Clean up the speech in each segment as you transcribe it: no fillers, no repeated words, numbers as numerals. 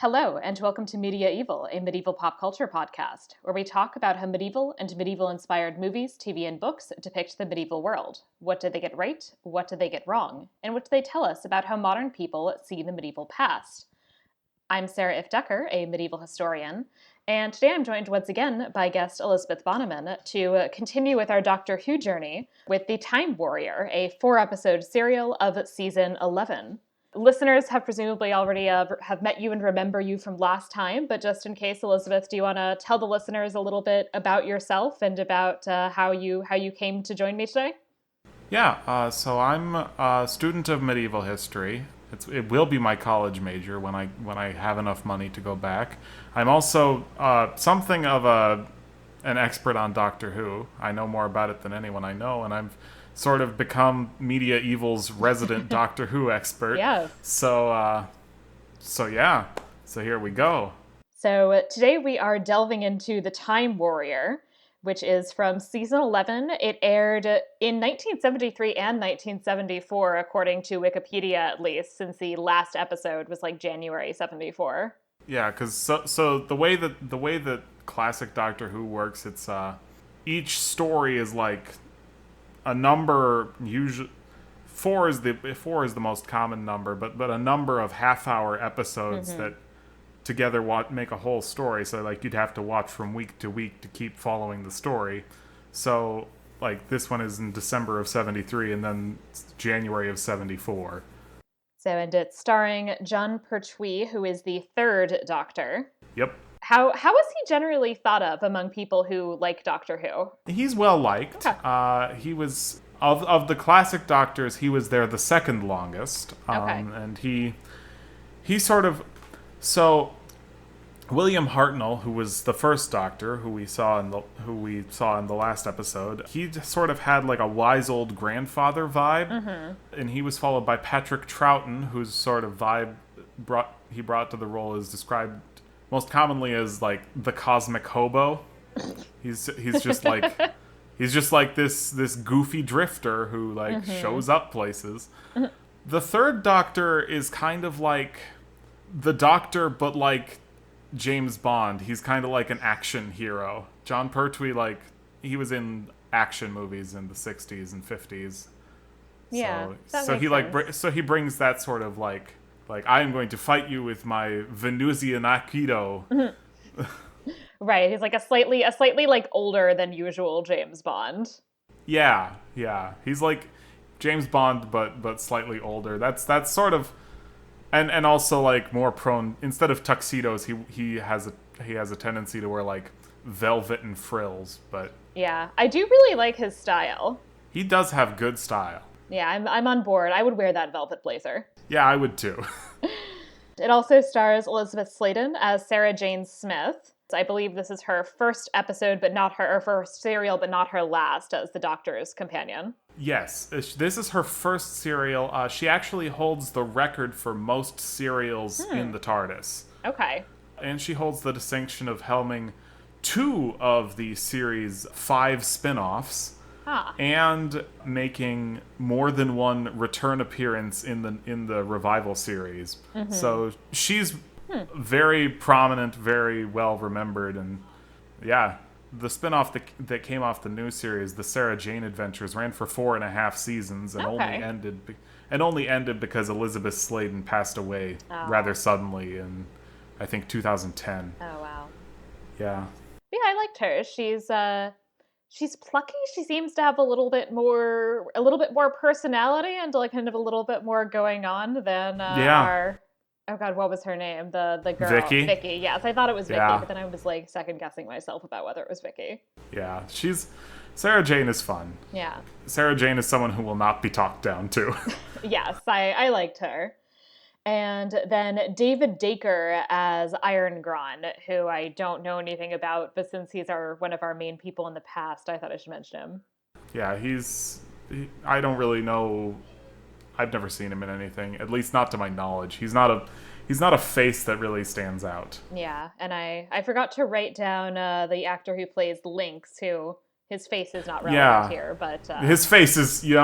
Hello, and welcome to Media-eval, a medieval pop culture podcast, where we talk about how medieval and medieval-inspired movies, TV, and books depict the medieval world. What did they get right? What did they get wrong? And what do they tell us about how modern people see the medieval past? I'm Sarah Ifft, a medieval historian, and today I'm joined once again by guest Elizabeth Bonnemann to continue with our Doctor Who journey with The Time Warrior, a 4-episode serial of season 11. Listeners have presumably already have met you and remember you from last time, but just in case, Elizabeth, do you want to tell the listeners a little bit about yourself and about how you came to join me today? Yeah, so I'm a student of medieval history. It will be my college major when I have enough money to go back. I'm also something of an expert on Doctor Who. I know more about it than anyone I know, and I've sort of become Media-eval's resident Doctor Who expert. Yeah. So yeah. So here we go. So today we are delving into The Time Warrior, which is from season 11. It aired in 1973 and 1974, according to Wikipedia at least, since the last episode was like January 74. Yeah, because so the way that classic Doctor Who works, it's each story is like a number. Usually, four is the most common number, but a number of half-hour episodes that together make a whole story. So like you'd have to watch from week to week to keep following the story. So like this one is in December of 73 and then January of 74. So, and it's starring John Pertwee, who is the third Doctor. Yep. How is he generally thought of among people who like Doctor Who? He's well liked. Okay. He was of the classic Doctors, he was there the second longest. Okay. And he sort of. So, William Hartnell, who was the first Doctor, who we saw in the last episode, he sort of had like a wise old grandfather vibe, and he was followed by Patrick Troughton, whose sort of vibe he brought to the role is described most commonly as like the cosmic hobo. He's just like this goofy drifter who like shows up places. The third Doctor is kind of like the Doctor, but like James Bond. He's kind of like an action hero. John Pertwee, like, he was in action movies in the 60s and 50s. Yeah, so he brings that sort of like I am going to fight you with my Venusian Aikido. Right, he's like a slightly like older than usual James Bond. Yeah. He's like James Bond, but slightly older. That's sort of. And also like more prone, instead of tuxedos, he has a tendency to wear like velvet and frills, but yeah, I do really like his style. He does have good style. Yeah, I'm on board. I would wear that velvet blazer. Yeah, I would too. It also stars Elizabeth Sladen as Sarah Jane Smith. I believe this is her first episode, but not her first serial, but not her last as the Doctor's companion. Yes, this is her first serial. She actually holds the record for most serials in the TARDIS. Okay. And she holds the distinction of helming 2 of the series' 5 spin-offs, and making more than one return appearance in the revival series. So she's very prominent, very well remembered, and yeah. The spin-off that came off the new series, the Sarah Jane Adventures, ran for 4.5 seasons and only ended because Elizabeth Sladen passed away rather suddenly in, I think, 2010. Oh wow. Yeah. Yeah, I liked her. She's plucky. She seems to have a little bit more personality and like kind of a little bit more going on than our. Oh God, what was her name? The girl. Vicky. Yes, I thought it was Vicky, Yeah. but then I was like second guessing myself about whether it was Vicky. Yeah, Sarah Jane is fun. Yeah. Sarah Jane is someone who will not be talked down to. Yes, I liked her. And then David Dacre as Iron Gron, who I don't know anything about, but since he's one of our main people in the past, I thought I should mention him. Yeah, I don't really know. I've never seen him in anything, at least not to my knowledge. He's not a face that really stands out. Yeah, and I forgot to write down the actor who plays Lynx, who his face is not relevant here, but his face is you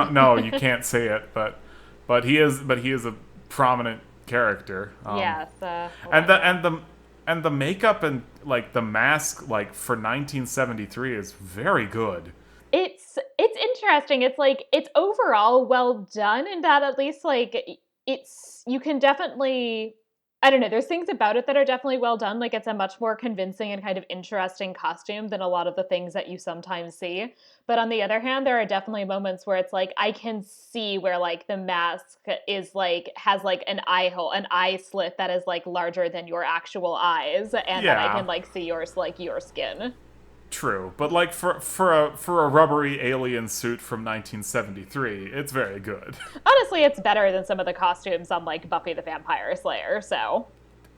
can't say it, but he is a prominent character. Yes. And the makeup and like the mask like for 1973 is very good. It's interesting. It's like it's overall well done in that at least like it's you can definitely I don't know, there's things about it that are definitely well done. Like it's a much more convincing and kind of interesting costume than a lot of the things that you sometimes see. But on the other hand, there are definitely moments where it's like I can see where like the mask is like has like an eye hole, an eye slit that is like larger than your actual eyes, and that I Yeah. can like see your skin. True, but like for a rubbery alien suit from 1973, it's very good. Honestly, it's better than some of the costumes on like Buffy the Vampire Slayer. So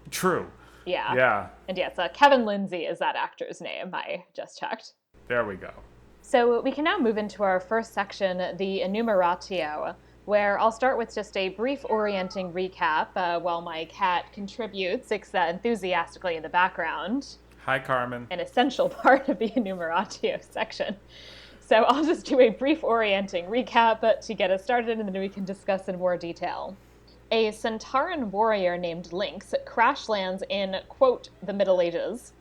True. yeah, Yeah. and yes, Kevin Lindsay is that actor's name. I just checked. There we go. So we can now move into our first section, the enumeratio, where I'll start with just a brief orienting recap while my cat contributes enthusiastically in the background. Hi, Carmen. An essential part of the enumeratio section. So I'll just do a brief orienting recap to get us started, and then we can discuss in more detail. A Centauran warrior named Lynx crash lands in, quote, the Middle Ages.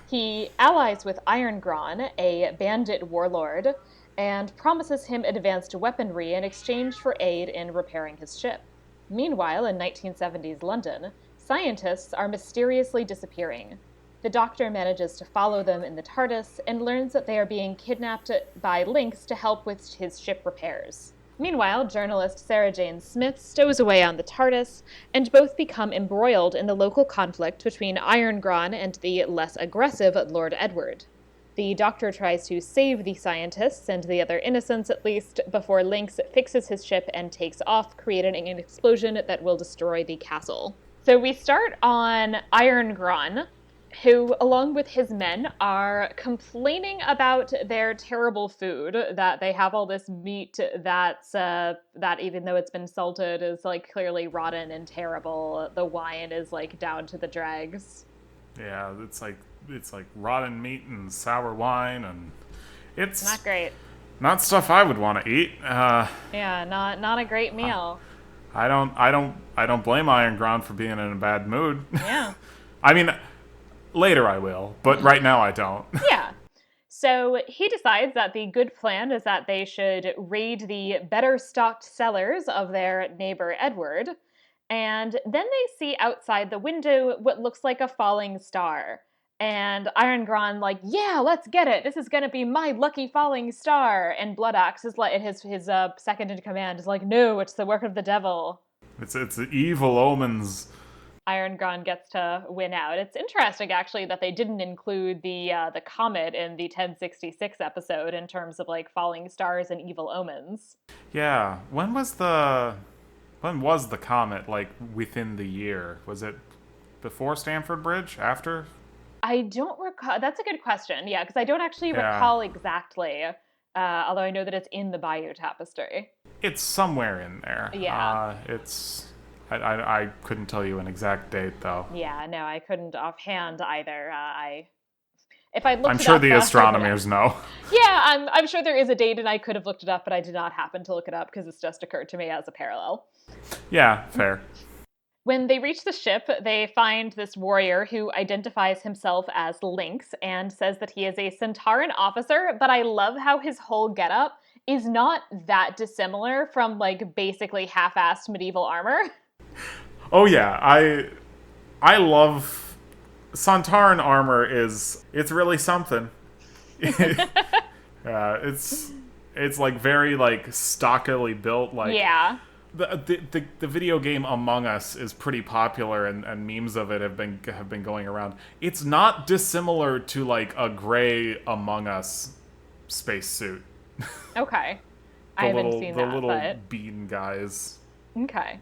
He allies with Irongron, a bandit warlord, and promises him advanced weaponry in exchange for aid in repairing his ship. Meanwhile, in 1970s London, scientists are mysteriously disappearing. The Doctor manages to follow them in the TARDIS and learns that they are being kidnapped by Lynx to help with his ship repairs. Meanwhile, journalist Sarah Jane Smith stows away on the TARDIS, and both become embroiled in the local conflict between Irongron and the less aggressive Lord Edward. The Doctor tries to save the scientists and the other innocents at least before Lynx fixes his ship and takes off, creating an explosion that will destroy the castle. So we start on Irongron, who, along with his men, are complaining about their terrible food, that they have all this meat that even though it's been salted is like clearly rotten and terrible. The wine is like down to the dregs. Yeah, it's like rotten meat and sour wine, and it's Not great. not stuff I would want to eat. Yeah, not a great meal. I don't blame Irongron for being in a bad mood. Yeah. I mean, later I will, but right now I don't. Yeah. So he decides that the good plan is that they should raid the better stocked cellars of their neighbor Edward. And then they see outside the window what looks like a falling star. And Irongron like, yeah, let's get it. This is going to be my lucky falling star. And Bloodaxe is like, his second in command is like, no, it's the work of the devil. It's evil omens. Irongron gets to win out. It's interesting, actually, that they didn't include the comet in the 1066 episode in terms of like falling stars and evil omens. Yeah, when was the comet, like, within the year? Was it before Stamford Bridge? After? I don't recall. That's a good question. Yeah, because I don't actually recall exactly. Although I know that it's in the Bayeux Tapestry. It's somewhere in there. Yeah. I couldn't tell you an exact date, though. Yeah, no, I couldn't offhand either. If I looked I'm it sure up, the astronomers know. Yeah, I'm sure there is a date, and I could have looked it up, but I did not happen to look it up because it's just occurred to me as a parallel. Yeah, fair. When they reach the ship, they find this warrior who identifies himself as Lynx and says that he is a Centauran officer, but I love how his whole getup is not that dissimilar from, like, basically half-assed medieval armor. Oh yeah, I love Centauran armor. It's really something. It's like very like stockily built. Like Yeah. The video game Among Us is pretty popular, and memes of it have been going around. It's not dissimilar to like a gray Among Us spacesuit. Okay. I haven't seen that, the little but... bean guys. Okay.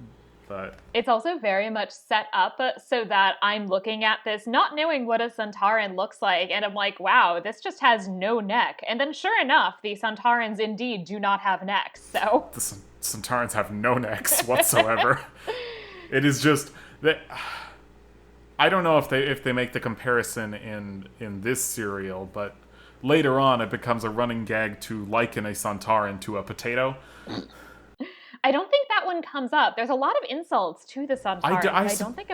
But it's also very much set up so that I'm looking at this, not knowing what a Centauran looks like, and I'm like, wow, this just has no neck. And then sure enough, the Centaurans indeed do not have necks, so... The Centaurans have no necks whatsoever. It is just... that. I don't know if they make the comparison in this serial, but later on it becomes a running gag to liken a Centauran to a potato. I don't think that one comes up. There's a lot of insults to the Sontarans, but I don't think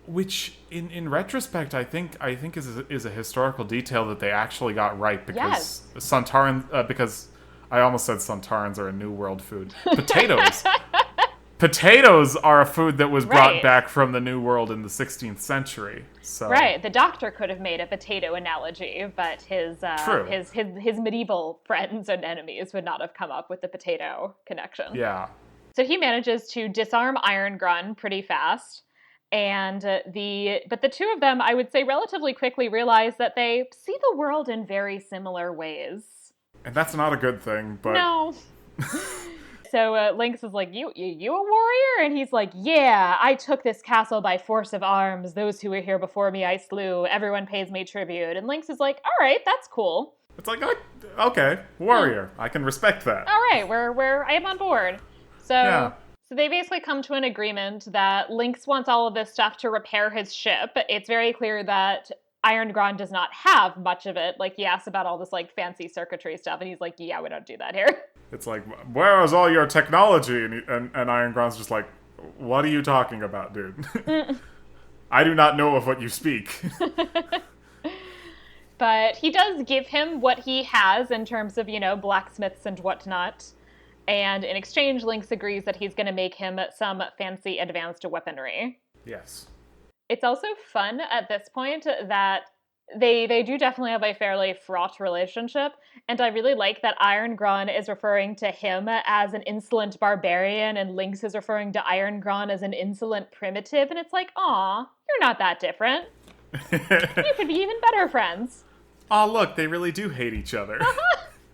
which in retrospect I think is a historical detail that they actually got right, because Sontaran because I almost said Sontarans are a New World food. Potatoes are a food that was brought back from the New World in the 16th century. So right, the Doctor could have made a potato analogy, but his medieval friends and enemies would not have come up with the potato connection. Yeah. So he manages to disarm Iron Grun pretty fast, and but the two of them, I would say, relatively quickly realize that they see the world in very similar ways. And that's not a good thing, but no. So Lynx is like, you a warrior? And he's like, yeah, I took this castle by force of arms. Those who were here before me I slew. Everyone pays me tribute. And Lynx is like, all right, that's cool. It's like, okay, warrior. I can respect that. All right, I am on board. So they basically come to an agreement that Lynx wants all of this stuff to repair his ship. It's very clear that Iron Grun does not have much of it. Like, he asks about all this, like, fancy circuitry stuff, and he's like, yeah, we don't do that here. It's like, where is all your technology? And Iron Grun's just like, what are you talking about, dude? I do not know of what you speak. But he does give him what he has in terms of, blacksmiths and whatnot. And in exchange, Lynx agrees that he's going to make him some fancy advanced weaponry. Yes. It's also fun at this point that they do definitely have a fairly fraught relationship, and I really like that Iron Grun is referring to him as an insolent barbarian, and Lynx is referring to Iron Grun as an insolent primitive, and it's like, aw, you're not that different. You could be even better friends. Aw, look, they really do hate each other.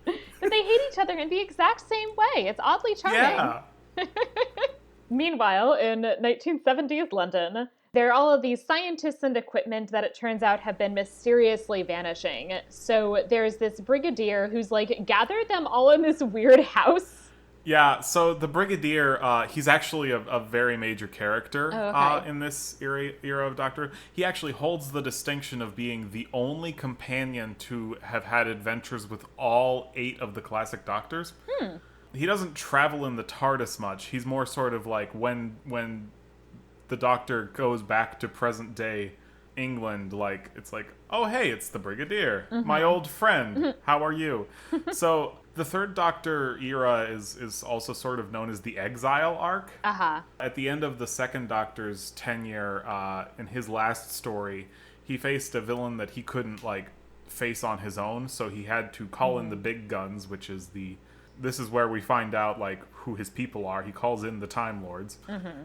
But they hate each other in the exact same way. It's oddly charming. Yeah. Meanwhile, in 1970s London, there are all of these scientists and equipment that it turns out have been mysteriously vanishing. So there's this brigadier who's, like, gathered them all in this weird house. Yeah, so the brigadier, he's actually a very major character in this era of Doctor. He actually holds the distinction of being the only companion to have had adventures with all 8 of the classic Doctors. He doesn't travel in the TARDIS much. He's more sort of like when the Doctor goes back to present day England, like, it's like, oh hey, it's the Brigadier, my old friend, how are you? So the Third Doctor era is also sort of known as the Exile arc. At the end of the Second Doctor's tenure, in his last story, he faced a villain that he couldn't, like, face on his own, so he had to call in the big guns, which is this is where we find out, like, who his people are. He calls in the Time Lords.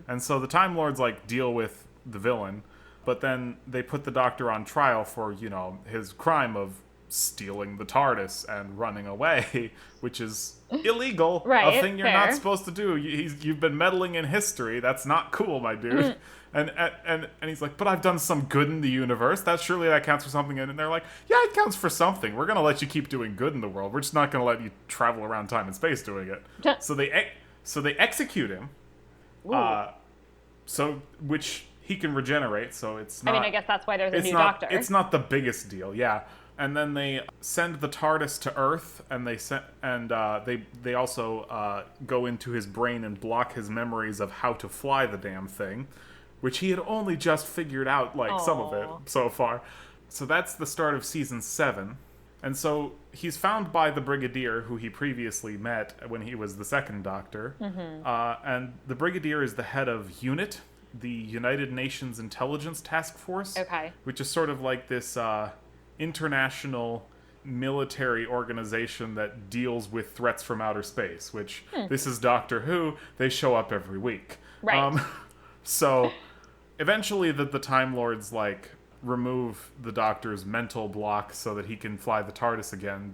And so the Time Lords, like, deal with the villain, but then they put the Doctor on trial for, his crime of stealing the TARDIS and running away, which is illegal. Right, a thing you're not supposed to do. You've been meddling in history. That's not cool, my dude. And he's like, but I've done some good in the universe. Surely that counts for something. And they're like, yeah, it counts for something. We're going to let you keep doing good in the world. We're just not going to let you travel around time and space doing it. So they execute him. Which he can regenerate. So it's not. I guess that's why there's a new Doctor. It's not the biggest deal. Yeah. And then they send the TARDIS to Earth, and they also go into his brain and block his memories of how to fly the damn thing, which he had only just figured out, like, some of it so far. So that's the start of season 7. And so he's found by the Brigadier, who he previously met when he was the Second Doctor. And the Brigadier is the head of UNIT, the United Nations Intelligence Task Force, which is sort of like this international military organization that deals with threats from outer space, which this is Doctor Who. They show up every week. Right. So eventually the Time Lords, like, remove the Doctor's mental block so that he can fly the TARDIS again,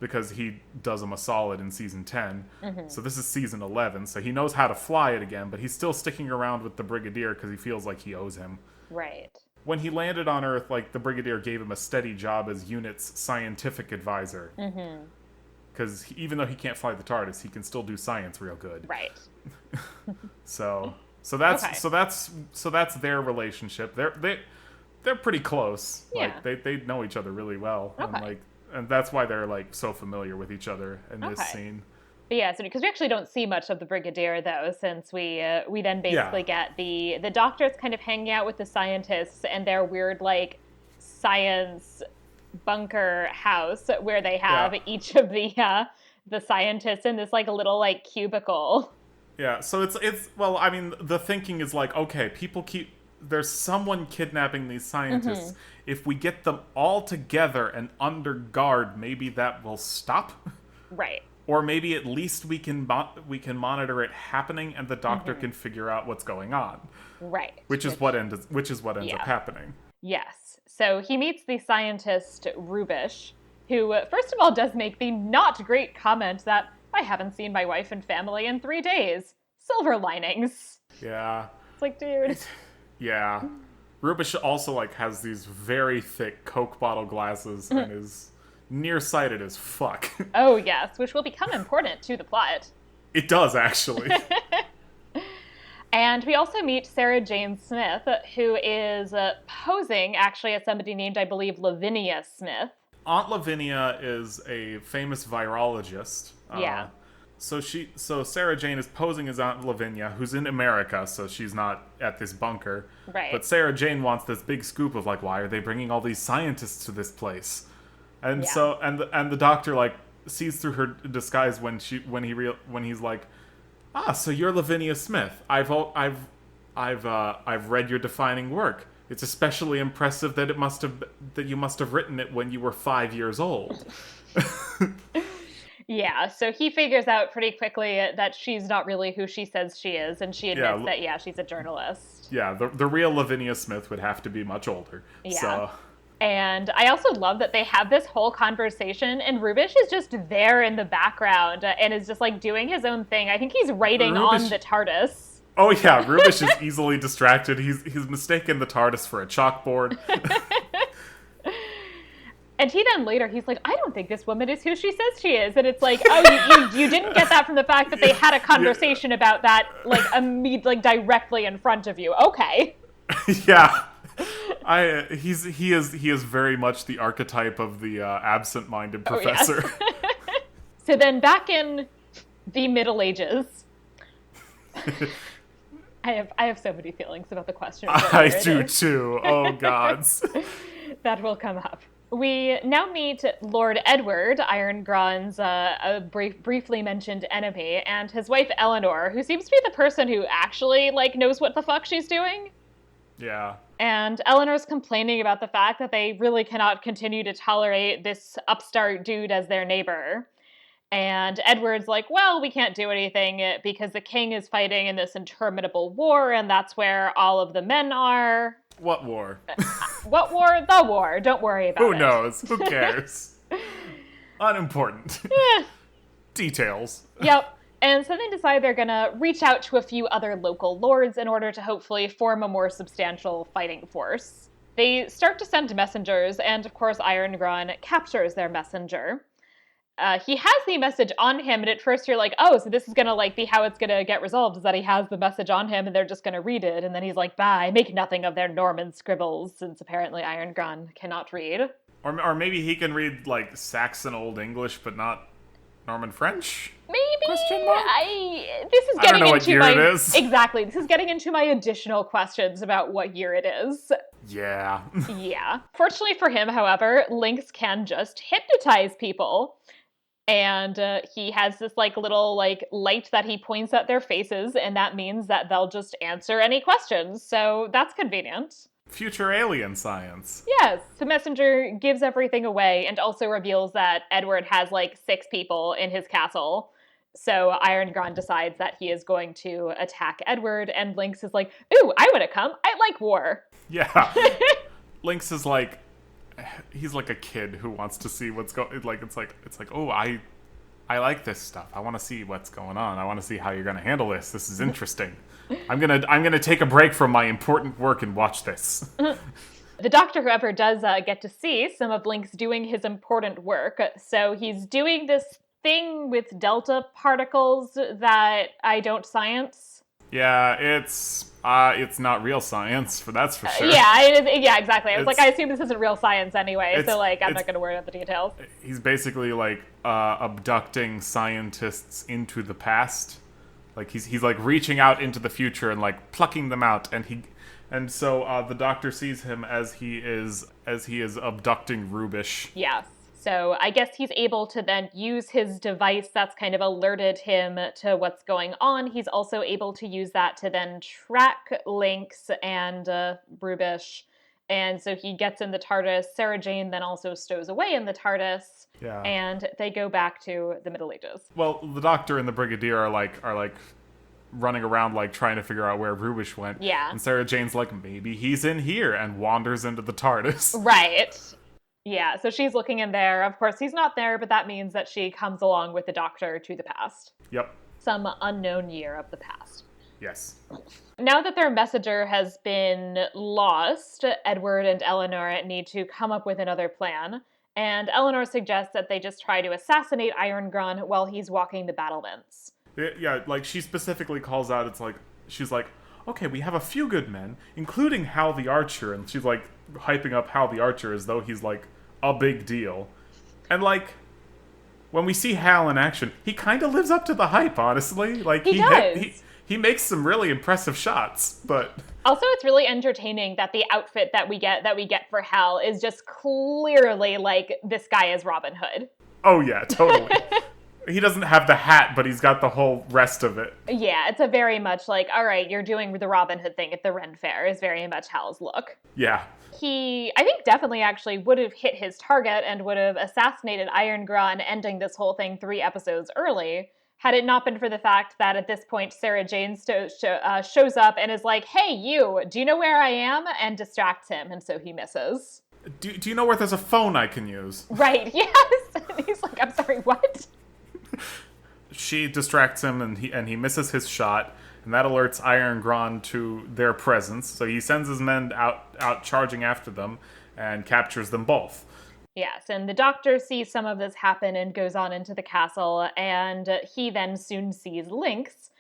because he does him a solid in season 10. So this is season 11, so he knows how to fly it again, but he's still sticking around with the Brigadier because he feels like he owes him. Right. When he landed on Earth, like, the Brigadier gave him a steady job as UNIT's scientific advisor. Because even though he can't fly the TARDIS, he can still do science real good. Right. So that's their relationship. They're pretty close. Yeah. Like, they know each other really well. And that's why they're, like, so familiar with each other in this scene. But yeah, so because we actually don't see much of the Brigadier though, since we then Yeah. basically get the doctors kind of hanging out with the scientists and their weird like science bunker house where they have Yeah. each of the scientists in this like a little like cubicle. Yeah, so it's well, I mean, the thinking is like, okay, there's someone kidnapping these scientists. Mm-hmm. If we get them all together and under guard, maybe that will stop. Right. Or maybe at least we can monitor it happening, and the doctor Mm-hmm. can figure out what's going on, Right. which is what ends up Yeah. happening. Yes. So he meets the scientist Rubish, who, first of all, does make the not great comment that I haven't seen my wife and family in 3 days. Silver linings. Yeah, It's like, dude. yeah. Rubish also like has these very thick Coke bottle glasses and is nearsighted as fuck. Oh, yes, which will become important to the plot. It does actually. And we also meet Sarah Jane Smith, who is posing actually as somebody named, I believe, Lavinia Smith. Aunt Lavinia is a famous virologist. Yeah. So Sarah Jane is posing as Aunt Lavinia, who's in America, so she's not at this bunker. Right. But Sarah Jane wants this big scoop of like, why are they bringing all these scientists to this place? And Yeah. so and the doctor like sees through her disguise when he's like, so you're Lavinia Smith. I've read your defining work. It's especially impressive that you must have written it when you were 5 years old. Yeah, so he figures out pretty quickly that she's not really who she says she is, and she admits Yeah. that, yeah, she's a journalist. Yeah, the real Lavinia Smith would have to be much older. Yeah. So And I also love that they have this whole conversation, and Rubish is just there in the background and is just like doing his own thing. I think he's writing on the TARDIS. Oh yeah, Rubish is easily distracted. He's mistaken the TARDIS for a chalkboard. And he then later, he's like, I don't think this woman is who she says she is. And it's like, oh, you didn't get that from the fact that they had a conversation about that, like directly in front of you. Okay. Yeah. He is very much the archetype of the absent-minded professor. Oh, yes. So then back in the Middle Ages, I have so many feelings about the question. I do too. Oh gods. That will come up. We now meet Lord Edward, Iron Gron's briefly mentioned enemy, and his wife Eleanor, who seems to be the person who actually knows what the fuck she's doing. Yeah. And Eleanor's complaining about the fact that they really cannot continue to tolerate this upstart dude as their neighbor. And Edward's like, well, we can't do anything because the king is fighting in this interminable war, and that's where all of the men are. What war? What war? The war. Don't worry about it. Who knows? Who cares? Unimportant. Details. Yep. And so they decide they're going to reach out to a few other local lords in order to hopefully form a more substantial fighting force. They start to send messengers, and of course Iron Gron captures their messenger. He has the message on him, and at first you're like, oh, so this is going to be how it's going to get resolved, is that he has the message on him and they're just going to read it. And then he's like, bye, make nothing of their Norman scribbles, since apparently Iron Gron cannot read. Or maybe he can read Saxon Old English, but not Norman French? Maybe. Question mark? This is I don't getting know what into year my it is. Exactly. This is getting into my additional questions about what year it is. Yeah. Yeah. Fortunately for him, however, Lynx can just hypnotize people. And he has this little light that he points at their faces, and that means that they'll just answer any questions. So that's convenient. Future alien science. Yes, the messenger gives everything away and also reveals that Edward has 6 people in his castle. So Iron Gron decides that he is going to attack Edward, and Lynx is like, ooh, I want to come. I like war. Yeah. Lynx is he's like a kid who wants to see what's going. It's like oh, I like this stuff. I want to see what's going on. I want to see how you're going to handle this. This is interesting. I'm gonna take a break from my important work and watch this. The Doctor, however, does get to see some of Lynx doing his important work. So he's doing this thing with delta particles that I don't science. Yeah, it's It's not real science, that's for sure. Yeah, exactly. I was like, I assume this isn't real science anyway, so like, I'm not going to worry about the details. He's basically like abducting scientists into the past. Like he's like reaching out into the future and like plucking them out, and so the Doctor sees him as he is abducting Rubish. Yes. So I guess he's able to then use his device that's kind of alerted him to what's going on. He's also able to use that to then track Lynx and Rubish. And so he gets in the TARDIS. Sarah Jane then also stows away in the TARDIS. Yeah. And they go back to the Middle Ages. Well, the Doctor and the Brigadier are like running around like trying to figure out where Rubish went. Yeah. And Sarah Jane's like, maybe he's in here, and wanders into the TARDIS. Right. Yeah, so she's looking in there. Of course, he's not there, but that means that she comes along with the Doctor to the past. Yep. Some unknown year of the past. Yes. Now that their messenger has been lost, Edward and Eleanor need to come up with another plan. And Eleanor suggests that they just try to assassinate Irongron while he's walking the battlements. Yeah, like she specifically calls out, she's like, okay, we have a few good men, including Hal the Archer, and she's like hyping up Hal the Archer as though he's like a big deal. And like, when we see Hal in action, he kind of lives up to the hype, honestly. Like he does. He makes some really impressive shots, but also it's really entertaining that the outfit that we get for Hal is just clearly like, this guy is Robin Hood. Oh yeah, totally. He doesn't have the hat, but he's got the whole rest of it. Yeah, it's a very much like, all right, you're doing the Robin Hood thing at the Ren Fair is very much Hal's look. Yeah. He, I think, definitely actually would have hit his target and would have assassinated Irongron, ending this whole thing 3 episodes early, had it not been for the fact that at this point Sarah Jane shows up and is like, hey, you, do you know where I am? And distracts him, and so he misses. Do you know where there's a phone I can use? Right, yes! And he's like, I'm sorry, what? She distracts him, and he misses his shot, and that alerts Irongron to their presence. So he sends his men out charging after them, and captures them both. Yes, and the Doctor sees some of this happen and goes on into the castle, and he then soon sees Lynx,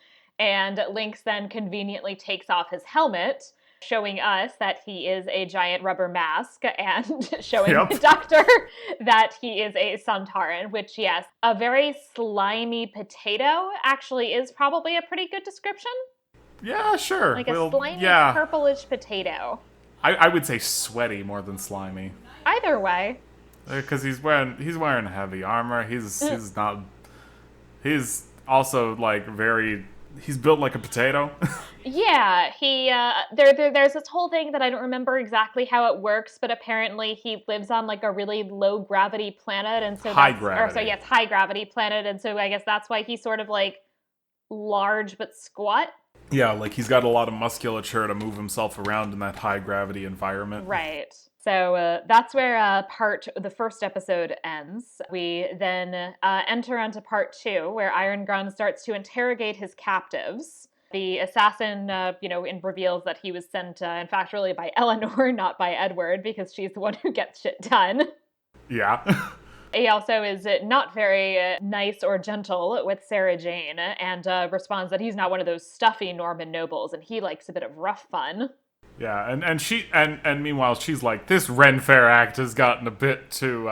and Lynx then conveniently takes off his helmet, showing us that he is a giant rubber mask, and showing the Doctor that he is a Sontaran, which, yes, a very slimy potato actually is probably a pretty good description. Yeah, sure. Like a slimy, purplish potato. I would say sweaty more than slimy. Either way. Because he's wearing heavy armor. He's also like he's built like a potato. Yeah, there's this whole thing that I don't remember exactly how it works, but apparently he lives on like a really low gravity planet, and so high gravity planet, and so I guess that's why he's sort of like large but squat. Yeah, like he's got a lot of musculature to move himself around in that high gravity environment. Right. So that's where the first episode ends. We then enter onto part 2, where Irongron starts to interrogate his captives. The assassin, reveals that he was sent, in fact, really by Eleanor, not by Edward, because she's the one who gets shit done. Yeah. He also is not very nice or gentle with Sarah Jane, and responds that he's not one of those stuffy Norman nobles, and he likes a bit of rough fun. Yeah, and she and meanwhile she's like, this Ren Fair act has gotten a bit too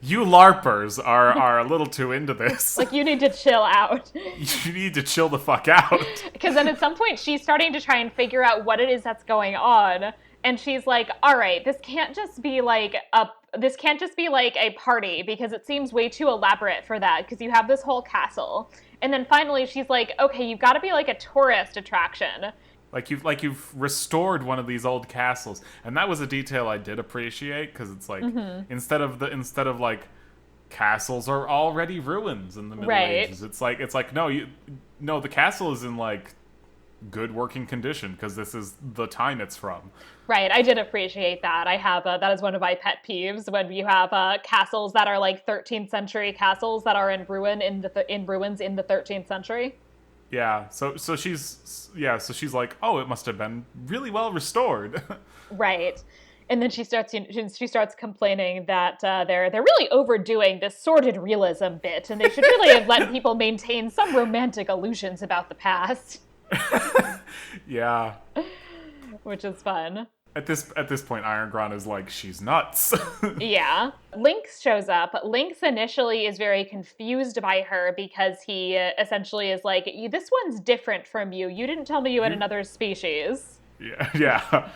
you LARPers are a little too into this. Like, you need to chill out. You need to chill the fuck out. Because then at some point she's starting to try and figure out what it is that's going on, and she's like, all right, this can't just be like a party, because it seems way too elaborate for that, because you have this whole castle. And then finally she's like, okay, you've got to be like a tourist attraction. Like you've restored one of these old castles, and that was a detail I did appreciate, because it's like instead of like castles are already ruins in the Middle Ages. It's like no, the castle is in like good working condition, because this is the time it's from. Right, I did appreciate that. I have that is one of my pet peeves, when you have castles that are like 13th century castles that are in ruins in the 13th century. Yeah, so she's like, oh, it must have been really well restored. Right. And then she starts complaining that they're really overdoing this sordid realism bit, and they should really have let people maintain some romantic illusions about the past. Yeah. Which is fun. At this point, Iron Gron is like, she's nuts. Yeah. Lynx shows up. Lynx initially is very confused by her because he essentially is like, this one's different from you. You didn't tell me you had another species. Yeah.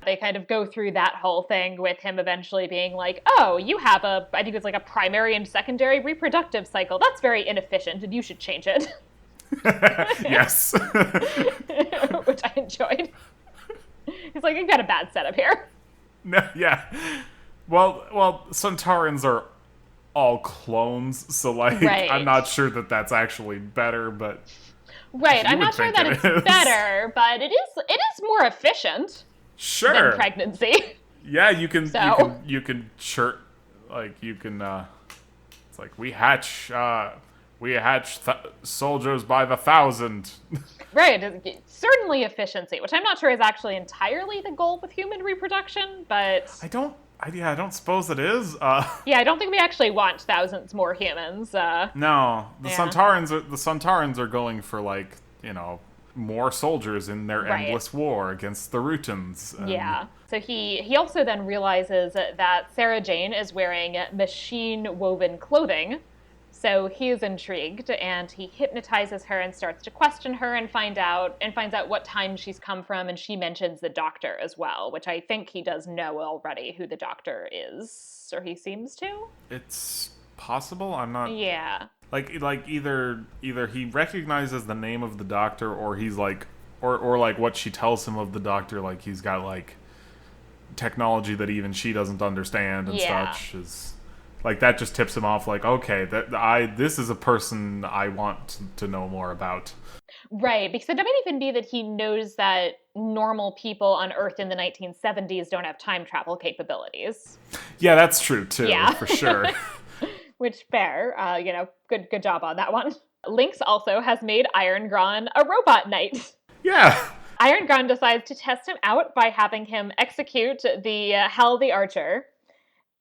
They kind of go through that whole thing with him eventually being like, oh, you have I think it's like a primary and secondary reproductive cycle. That's very inefficient and you should change it. Yes. Which I enjoyed. He's like, you've got a bad setup here. No, yeah. Well, Centaurans are all clones, so like, right. I'm not sure that that's actually better, but right. I'm not sure that it's better, but it is more efficient. Sure. Than pregnancy. Yeah, you can chirp, like you can. It's like we hatch soldiers by the thousand. Right, certainly efficiency, which I'm not sure is actually entirely the goal with human reproduction, but I don't suppose it is. Yeah, I don't think we actually want thousands more humans. No, the Centaurans are going for like, more soldiers in their endless war against the Rutans. Yeah. So he also then realizes that Sarah Jane is wearing machine-woven clothing. So he is intrigued, and he hypnotizes her and starts to question her and finds out what time she's come from, and she mentions the doctor as well, which I think he does know already who the doctor is, or he seems to. It's possible. I'm not. Yeah. Like either he recognizes the name of the doctor, or he's like, or like what she tells him of the doctor, like he's got like technology that even she doesn't understand and such. Is like that just tips him off. Like, okay, this is a person I want to know more about. Right, because it might even be that he knows that normal people on Earth in the 1970s don't have time travel capabilities. Yeah, that's true too. Yeah, for sure. Which, fair, good job on that one. Lynx also has made Iron Gron a robot knight. Yeah. Iron Gron decides to test him out by having him execute the Hal the Archer.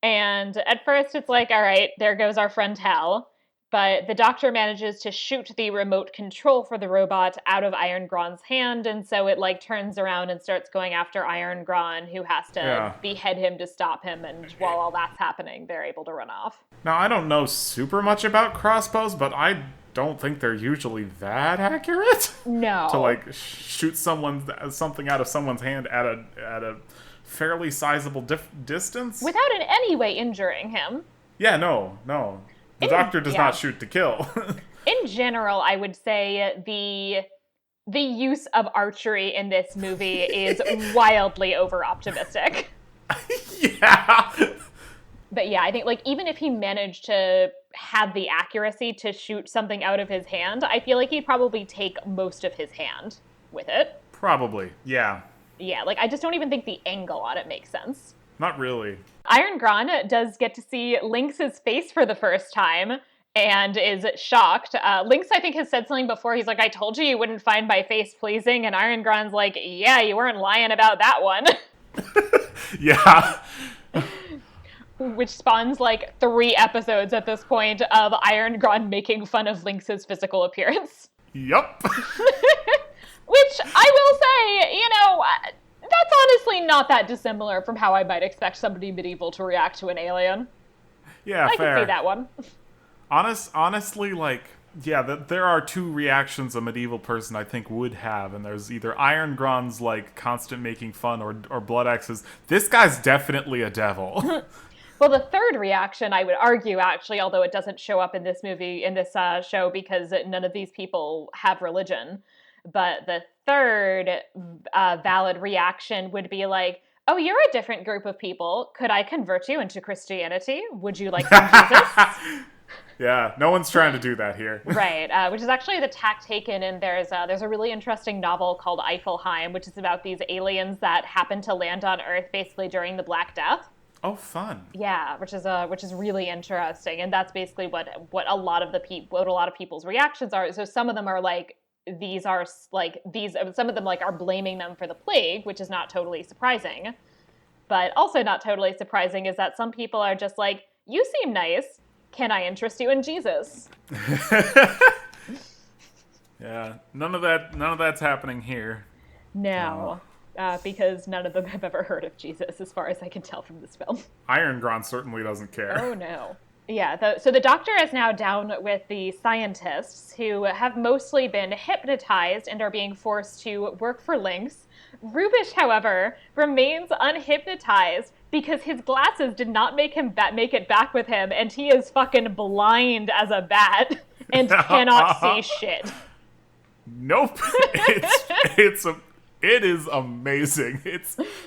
And at first it's like, all right, there goes our friend Hal. But the doctor manages to shoot the remote control for the robot out of Iron Gron's hand, and so it like turns around and starts going after Iron Gron, who has to behead him to stop him, and while all that's happening, they're able to run off. Now, I don't know super much about crossbows, but I don't think they're usually that accurate. No. To like shoot something out of someone's hand at a fairly sizable distance. Without in any way injuring him. Yeah, no. The doctor does not shoot to kill. In general, I would say the use of archery in this movie is wildly over-optimistic. Yeah. But yeah, I think like even if he managed to have the accuracy to shoot something out of his hand, I feel like he'd probably take most of his hand with it. Probably, yeah. Yeah, like I just don't even think the angle on it makes sense. Not really. Iron Gron does get to see Lynx's face for the first time and is shocked. Lynx, I think, has said something before. He's like, I told you wouldn't find my face pleasing. And Iron Gron's like, yeah, you weren't lying about that one. Yeah. Which spawns like 3 episodes at this point of Iron Gron making fun of Lynx's physical appearance. Yup. Which I will say, that's honestly not that dissimilar from how I might expect somebody medieval to react to an alien. Yeah, I fair. can see that one. Honestly, like, yeah, there are 2 reactions a medieval person I think would have, and there's either Iron Gron's like constant making fun or Blood X's. This guy's definitely a devil. Well, the third reaction, I would argue, actually, although it doesn't show up in this movie, in this show, because none of these people have religion. But the third valid reaction would be like, oh, you're a different group of people. Could I convert you into Christianity? Would you like some Jesus? Yeah, no one's trying to do that here. Right, which is actually the tack taken, and there's a really interesting novel called Ifft, which is about these aliens that happen to land on Earth basically during the Black Death. Oh, fun. Yeah, which is really interesting, and that's basically what a lot of people's reactions are. So some of them are like, some of them like are blaming them for the plague, which is not totally surprising. But also not totally surprising is that some people are just like, you seem nice. Can I interest you in Jesus? Yeah, none of that's happening here. No, because none of them have ever heard of Jesus, as far as I can tell from this film. Iron Gron certainly doesn't care. Oh, no. Yeah, so the doctor is now down with the scientists who have mostly been hypnotized and are being forced to work for Lynx. Rubish, however, remains unhypnotized because his glasses did not make him make it back with him, and he is fucking blind as a bat and cannot see shit. Nope. It is amazing.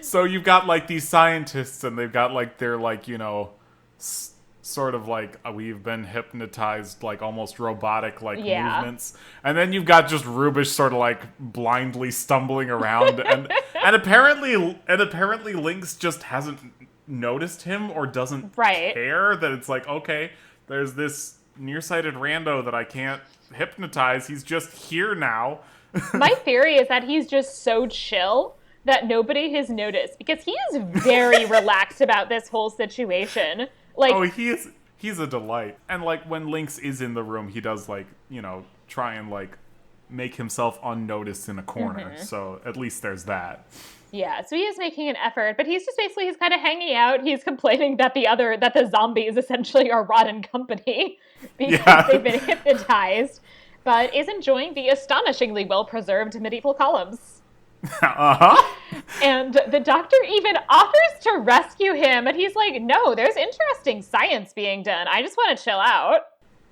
So you've got like these scientists, and they've got like their like, you know, sort of like we've been hypnotized, like almost robotic like movements, and then you've got just Rubish sort of like blindly stumbling around, and apparently Lynx just hasn't noticed him or doesn't care that it's like, okay, there's this nearsighted rando that I can't hypnotize. He's just here now. My theory is that he's just so chill that nobody has noticed, because he is very relaxed about this whole situation. Like, oh, he's a delight. And like when Lynx is in the room, he does like, you know, try and like make himself unnoticed in a corner. Mm-hmm. So at least there's that. Yeah, so he is making an effort, but he's kind of hanging out. He's complaining that the zombies essentially are rotten company because they've been hypnotized, but is enjoying the astonishingly well-preserved medieval columns. Uh-huh. And the doctor even offers to rescue him, and he's like, no, there's interesting science being done. I just want to chill out.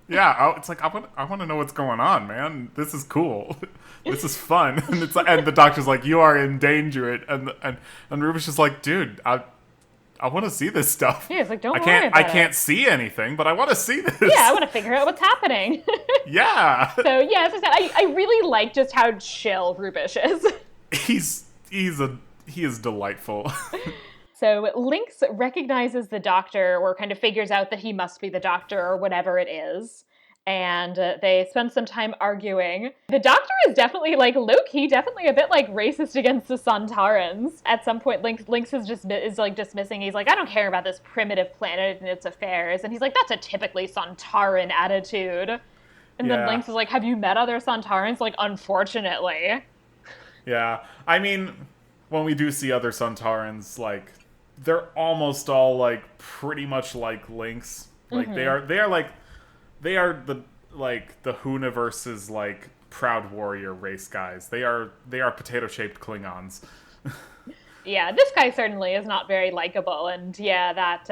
Yeah, it's like, I want to know what's going on, man. This is cool. This is fun. And it's like, and the doctor's like, you are in danger. And Rubish is like, dude, I want to see this stuff. Yeah, it's like, don't worry about it. I can't see anything, but I want to see this. Yeah, I want to figure out what's happening. Yeah. So, yeah, as I said, I really like just how chill Rubish is. He is delightful. So Lynx recognizes the doctor, or kind of figures out that he must be the doctor or whatever it is. And they spend some time arguing. The doctor is definitely, like, low-key, definitely a bit, like, racist against the Sontarans. At some point, Lynx is dismissing. He's like, I don't care about this primitive planet and its affairs. And he's like, that's a typically Sontaran attitude. And then Lynx is like, have you met other Sontarans? Like, unfortunately. Yeah. I mean, when we do see other Sontarans, like, they're almost all, like, pretty much like Lynx. Like, mm-hmm. They are the Hooniverse's, like, proud warrior race guys. They are potato-shaped Klingons. Yeah, this guy certainly is not very likable, and that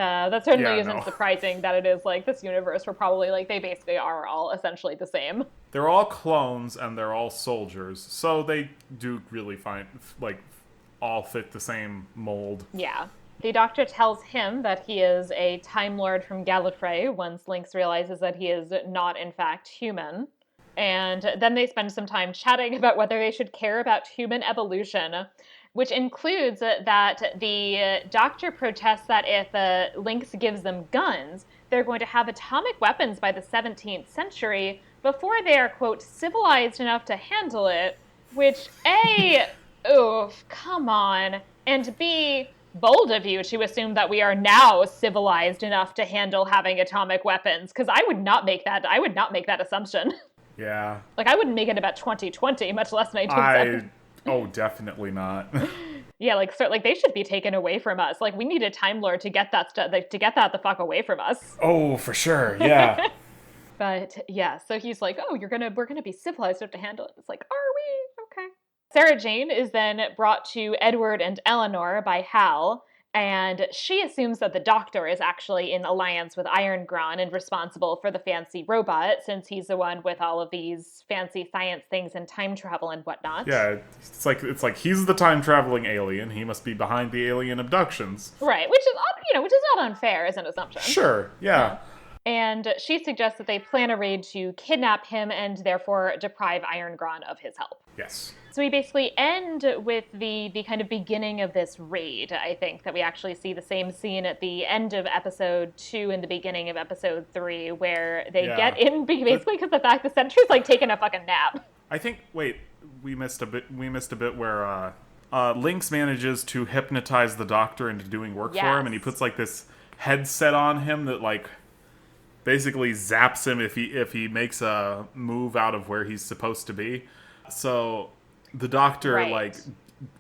certainly isn't surprising that it is, like, this universe where probably, like, they basically are all essentially the same. They're all clones, and they're all soldiers, so they do really all fit the same mold. Yeah. The doctor tells him that he is a Time Lord from Gallifrey once Lynx realizes that he is not, in fact, human. And then they spend some time chatting about whether they should care about human evolution, which includes that the doctor protests that if Lynx gives them guns, they're going to have atomic weapons by the 17th century before they are, quote, civilized enough to handle it, which, A, oof, come on, and B, bold of you to assume that we are now civilized enough to handle having atomic weapons, because I would not make that assumption. Yeah. Like, I wouldn't make it about 2020, much less 1970. Oh, definitely not. Yeah, like they should be taken away from us. Like, we need a Time Lord to get that stuff, to get that the fuck away from us. Oh, for sure, yeah. But yeah, so he's like, oh, we're gonna be civilized enough to handle it. It's like, are we? Okay. Sarah Jane is then brought to Edward and Eleanor by Hal, and she assumes that the doctor is actually in alliance with Iron Gron and responsible for the fancy robot, since he's the one with all of these fancy science things and time travel and whatnot. Yeah, it's like he's the time traveling alien. He must be behind the alien abductions. Right, which is not unfair as an assumption. Sure, yeah. And she suggests that they plan a raid to kidnap him and therefore deprive Iron Gron of his help. Yes. So we basically end with the kind of beginning of this raid. I think that we actually see the same scene at the end of episode 2 and the beginning of episode 3, where they get in basically because the fact the sentry's like taking a fucking nap. I think. Wait, we missed a bit where Lynx manages to hypnotize the doctor into doing work for him, and he puts like this headset on him that like basically zaps him if he makes a move out of where he's supposed to be. So the doctor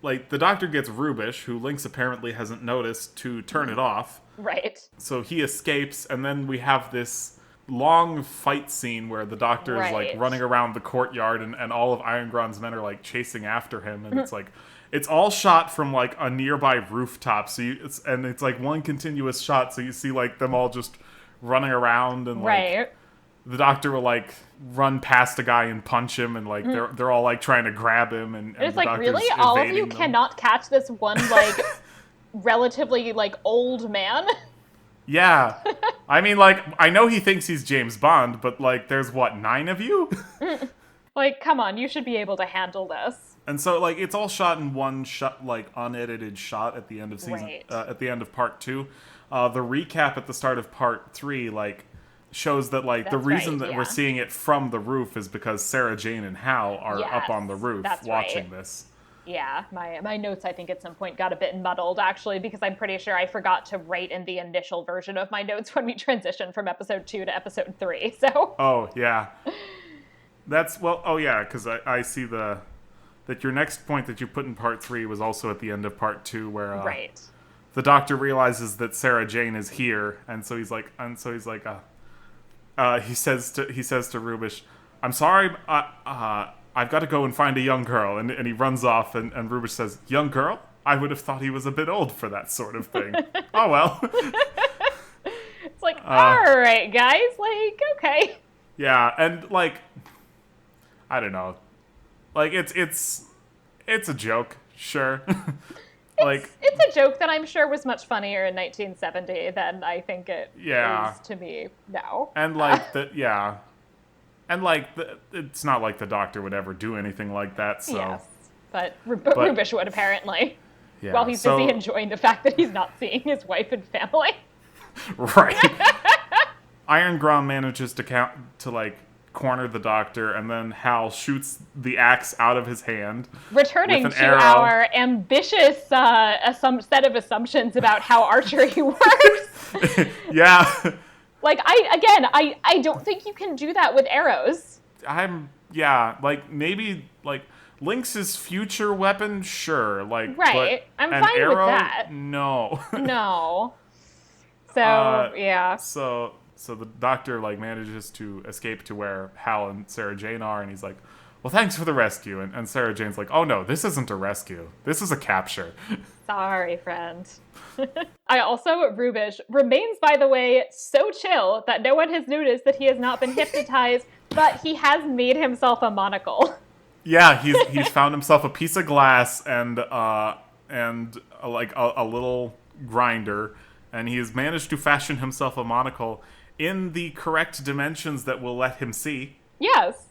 like, the doctor gets Rubish, who Lynx apparently hasn't noticed, to turn it off. Right. So he escapes, and then we have this long fight scene where the doctor is, like, Right. running around the courtyard, and all of Irongron's men are, like, chasing after him, and it's, like, it's all shot from, like, a nearby rooftop, so it's, like, one continuous shot, so you see, like, them all just running around, and, like, Right. the doctor will, like, run past a guy and punch him, and, like, they're all, like, trying to grab him, and It's the like, doctor's really? All of you evading them. cannot catch this one, like, relatively, like, old man? Yeah. I mean, like, I know he thinks he's James Bond, but, like, there's, what, 9 of you? Like, come on, you should be able to handle this. And so, like, it's all shot in one shot, like, unedited shot at the end of season, Right. at the end of part 2. The recap at the start of part 3, like, shows that, like, the That's reason right, that yeah. we're seeing it from the roof is because Sarah Jane and Hal are up on the Yes, roof that's watching right. this. Yeah, my notes, I think, at some point got a bit muddled, actually, because I'm pretty sure I forgot to write in the initial version of my notes when we transitioned from episode 2 to episode 3, so... Oh, yeah. That's, well, oh, yeah, because I see that your next point that you put in part 3 was also at the end of part 2, where Right. the doctor realizes that Sarah Jane is here, and so he's like, he says to Rubish, "I'm sorry, I've got to go and find a young girl," and he runs off, and Rubish says, "Young girl? I would have thought he was a bit old for that sort of thing." Oh well. It's like, alright, guys, like, okay. Yeah, and like, I don't know, like it's a joke, sure. Like, It's a joke that I'm sure was much funnier in 1970 than I think it Yeah. is to me now. and like yeah, and like it's not like the doctor would ever do anything like that. So Yes, but Rubish would apparently, yeah, while he's so, busy enjoying the fact that he's not seeing his wife and family. right. Iron Grom manages to like corner the doctor, and then Hal shoots the axe out of his hand. Returning with an to arrow. our ambitious set of assumptions about how archery works. Yeah. Like, I don't think you can do that with arrows. Like, maybe, like, Lynx's future weapon, sure, like, Right. but I'm an fine with arrow, that. no. No. So, yeah. So the doctor, like, manages to escape to where Hal and Sarah Jane are, and he's like, "Well, thanks for the rescue." And Sarah Jane's like, "Oh no, this isn't a rescue. This is a capture." Sorry, friend. Rubish remains, by the way, so chill that no one has noticed that he has not been hypnotized, but he has made himself a monocle. Yeah, he's found himself a piece of glass and like a little grinder, and he has managed to fashion himself a monocle in the correct dimensions that will let him see. Yes.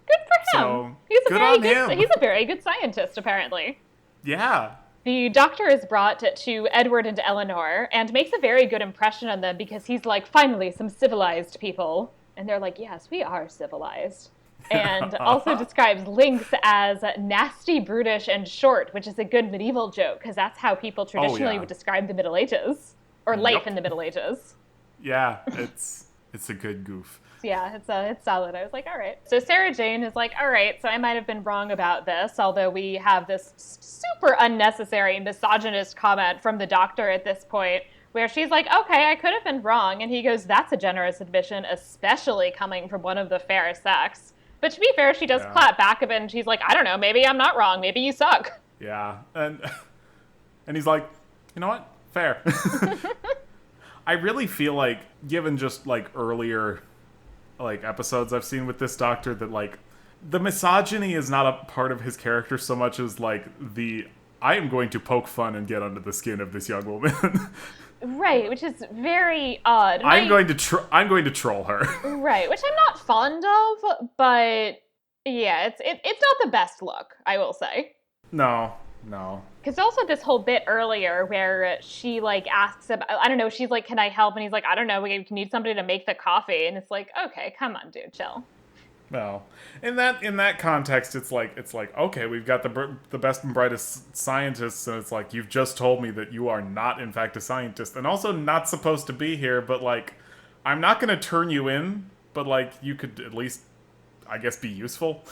Good for him. So, He's good on him. He's a very good scientist, apparently. Yeah. The doctor is brought to Edward and Eleanor and makes a very good impression on them because he's like, finally, some civilized people. And they're like, yes, we are civilized. And also describes Lynx as nasty, brutish, and short, which is a good medieval joke because that's how people traditionally would describe the Middle Ages. Or life in the Middle Ages. Yeah, it's a good goof. Yeah, it's solid. I was like, all right. So Sarah Jane is like, all right, so I might have been wrong about this, although we have this super unnecessary misogynist comment from the doctor at this point, where she's like, okay, I could have been wrong. And he goes, that's a generous admission, especially coming from one of the fair sex. But to be fair, she does clap back a bit, and she's like, I don't know, maybe I'm not wrong. Maybe you suck. Yeah, and he's like, you know what? Fair. I really feel like, given just, like, earlier, like, episodes I've seen with this doctor, that, like, the misogyny is not a part of his character so much as, like, I am going to poke fun and get under the skin of this young woman. Right, which is very odd. I'm going to troll her. Right, which I'm not fond of, but yeah, it's not the best look, I will say. No. Because also this whole bit earlier where she, like, asks about, I don't know, she's like, can I help? And he's like, I don't know, we need somebody to make the coffee. And it's like, okay, come on, dude, chill. No. In that context, it's like, okay, we've got the best and brightest scientists, and it's like, you've just told me that you are not, in fact, a scientist, and also not supposed to be here, but, like, I'm not going to turn you in, but, like, you could at least, I guess, be useful.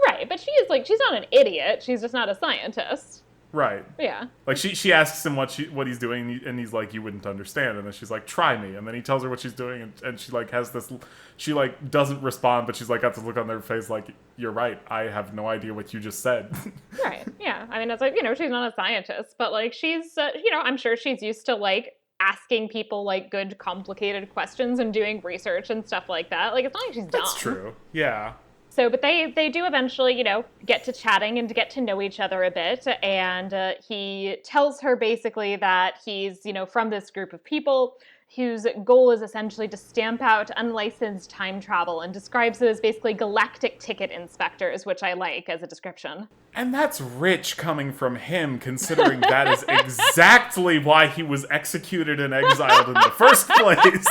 Right, but she's not an idiot. She's just not a scientist. Right. Yeah. Like, she asks him what he's doing, and he's like, you wouldn't understand. And then she's like, try me. And then he tells her what she's doing, and she, like, has this... She, like, doesn't respond, but she's, like, got this look on their face like, you're right, I have no idea what you just said. Right, yeah. I mean, it's like, she's not a scientist, but, like, she's, I'm sure she's used to, like, asking people, like, good, complicated questions and doing research and stuff like that. Like, it's not like she's dumb. That's true, yeah. So, but they do eventually, get to chatting and to get to know each other a bit. And he tells her basically that he's, from this group of people whose goal is essentially to stamp out unlicensed time travel, and describes them as basically galactic ticket inspectors, which I like as a description. And that's rich coming from him, considering that is exactly why he was executed and exiled in the first place.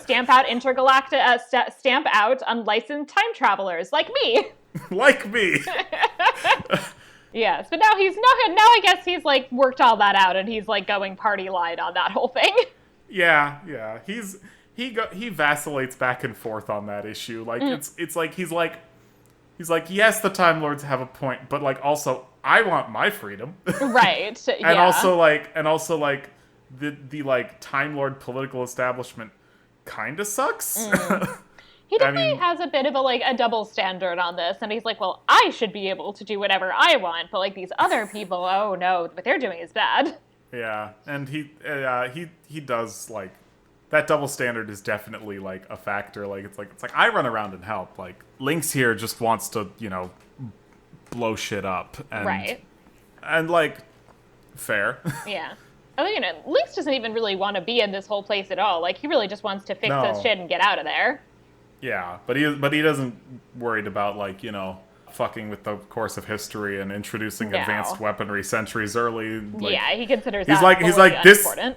Stamp out stamp out unlicensed time travelers like me. Like me. Yes, but now I guess he's like worked all that out, and he's like going party line on that whole thing. Yeah. He vacillates back and forth on that issue. Like it's like he's like yes, the Time Lords have a point, but like also I want my freedom. Right. Yeah. and also like the like Time Lord political establishment kind of sucks. He definitely has a bit of a double standard on this, and he's like, well, I should be able to do whatever I want, but like these other people, oh no, what they're doing is bad. Yeah, and he does, like, that double standard is definitely like a factor. Like it's like I run around and help. Like Lynx here just wants to, blow shit up. And, right. And like fair. Yeah. I mean, Lynx doesn't even really want to be in this whole place at all. Like he really just wants to fix this shit and get out of there. Yeah, but he doesn't worried about like, fucking with the course of history and introducing advanced weaponry centuries early. Like, yeah, he considers he's that unimportant.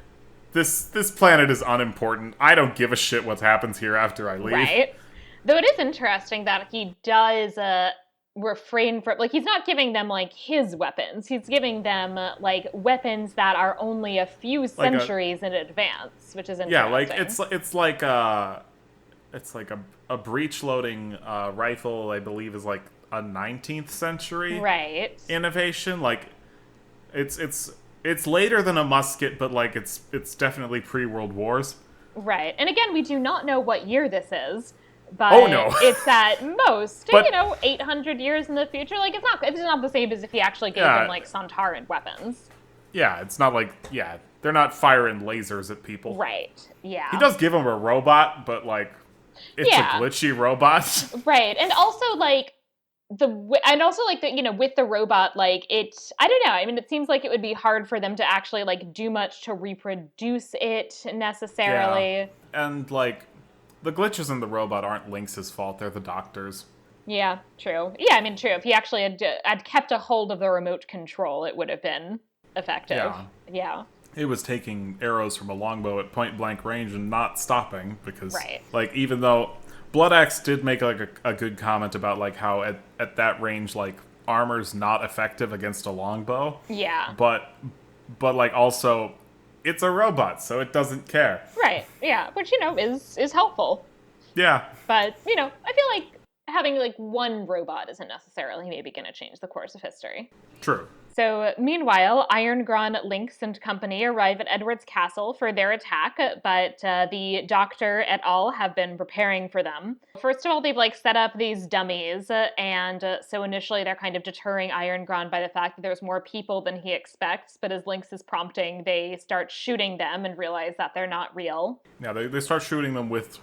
This planet is unimportant. I don't give a shit what happens here after I leave. Right. Though it is interesting that he does refrain from, like, he's not giving them like his weapons. He's giving them like weapons that are only a few centuries in advance, which is interesting. Yeah, like it's like a breech loading rifle, I believe, is like a 19th century innovation. Like it's later than a musket, but like it's definitely pre-World Wars. Right. And again, we do not know what year this is, but it's at most 800 years in the future. Like it's not the same as if he actually gave them like Sontaran weapons. Yeah, it's not like they're not firing lasers at people. Right. Yeah. He does give them a robot, but like it's a glitchy robot. Right. And also like with the robot, like I don't know. I mean, it seems like it would be hard for them to actually like do much to reproduce it necessarily. Yeah. And like the glitches in the robot aren't Lynx's fault. They're the Doctor's. Yeah, true. Yeah, I mean, true. If he actually had kept a hold of the remote control, it would have been effective. Yeah. It was taking arrows from a longbow at point blank range and not stopping because, like, even though Bloodaxe did make like a good comment about like how at that range, like, armor's not effective against a longbow. Yeah. But like also, it's a robot, so it doesn't care. Right. Yeah. Which is helpful. Yeah. But I feel like having like one robot isn't necessarily maybe going to change the course of history. True. So, meanwhile, Irongron, Lynx, and company arrive at Edward's castle for their attack, but the Doctor et al. Have been preparing for them. First of all, they've, like, set up these dummies, and so initially they're kind of deterring Irongron by the fact that there's more people than he expects, but as Lynx is prompting, they start shooting them and realize that they're not real. Yeah, they start shooting them with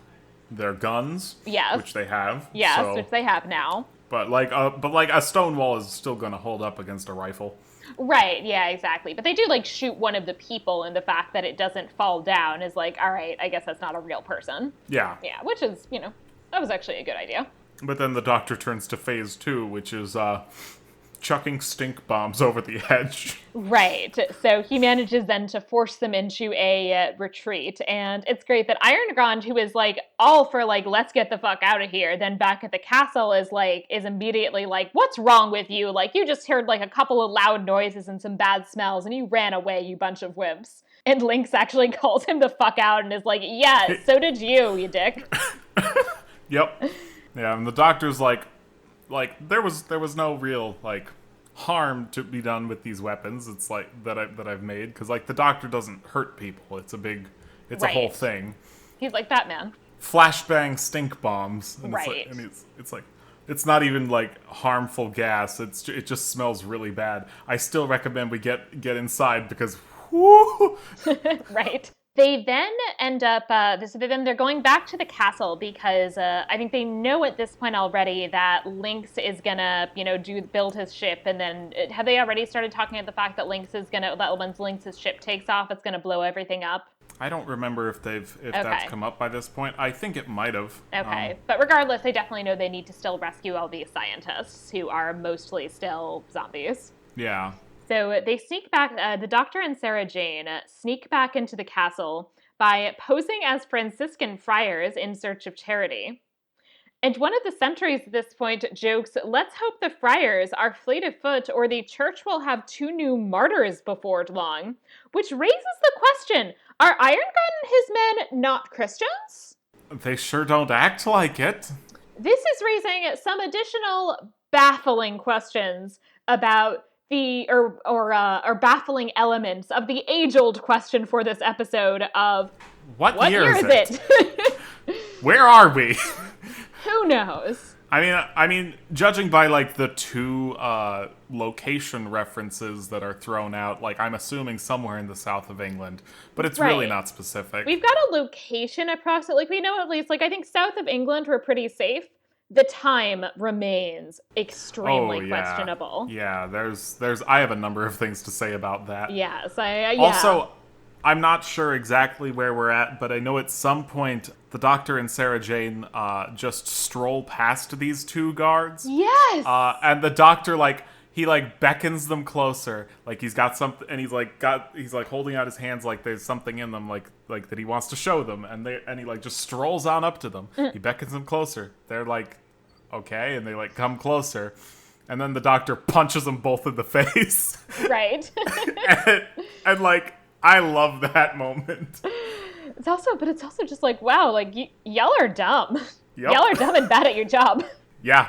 their guns, which they have. Yes, which they have now. But a stone wall is still going to hold up against a rifle. Right, yeah, exactly. But they do, like, shoot one of the people, and the fact that it doesn't fall down is like, all right, I guess that's not a real person. Yeah. Yeah, which is, that was actually a good idea. But then the Doctor turns to phase 2, which is chucking stink bombs over the edge. Right. So he manages then to force them into a retreat. And it's great that Irongron, who is like all for like, let's get the fuck out of here, then back at the castle is immediately like, what's wrong with you? Like, you just heard like a couple of loud noises and some bad smells and you ran away, you bunch of wimps. And Lynx actually calls him the fuck out and is like, yeah, so did you dick. Yep. Yeah, and the Doctor's like like there was no real like harm to be done with these weapons. It's like that I've made, because like the Doctor doesn't hurt people. It's a whole thing. He's like Batman. Flashbang stink bombs. And right. It's like it's not even like harmful gas. It just smells really bad. I still recommend we get inside because whoo. Right. They then end up, they're going back to the castle because I think they know at this point already that Lynx is gonna, build his ship, and then have they already started talking about the fact that once Lynx's ship takes off, it's gonna blow everything up? I don't remember if that's come up by this point. I think it might have. Okay, but regardless, they definitely know they need to still rescue all these scientists who are mostly still zombies. Yeah. So they sneak back, the Doctor and Sarah Jane sneak back into the castle by posing as Franciscan friars in search of charity. And one of the sentries at this point jokes, "Let's hope the friars are fleet of foot or the church will have 2 new martyrs before long." Which raises the question, are Iron Gun and his men not Christians? They sure don't act like it. This is raising some additional baffling questions about or baffling elements of the age-old question for this episode of what year is it? Where are we? Who knows? I mean, judging by like the 2 location references that are thrown out, like I'm assuming somewhere in the south of England, but it's really not specific. We've got a location approximately. Like we know at least, like I think south of England we're pretty safe. The time remains extremely questionable. Yeah, there's I have a number of things to say about that. Yes, Also, I'm not sure exactly where we're at, but I know at some point the Doctor and Sarah Jane just stroll past these 2 guards. Yes. And the Doctor he beckons them closer, like he's got something, and he's holding out his hands like there's something in them, like that he wants to show them, and he just strolls on up to them. He beckons them closer. They're like, okay, and they come closer, and then the Doctor punches them both in the face. Right. and I love that moment. It's also just like, wow, like y'all are dumb. Yep. Y'all are dumb and bad at your job. Yeah.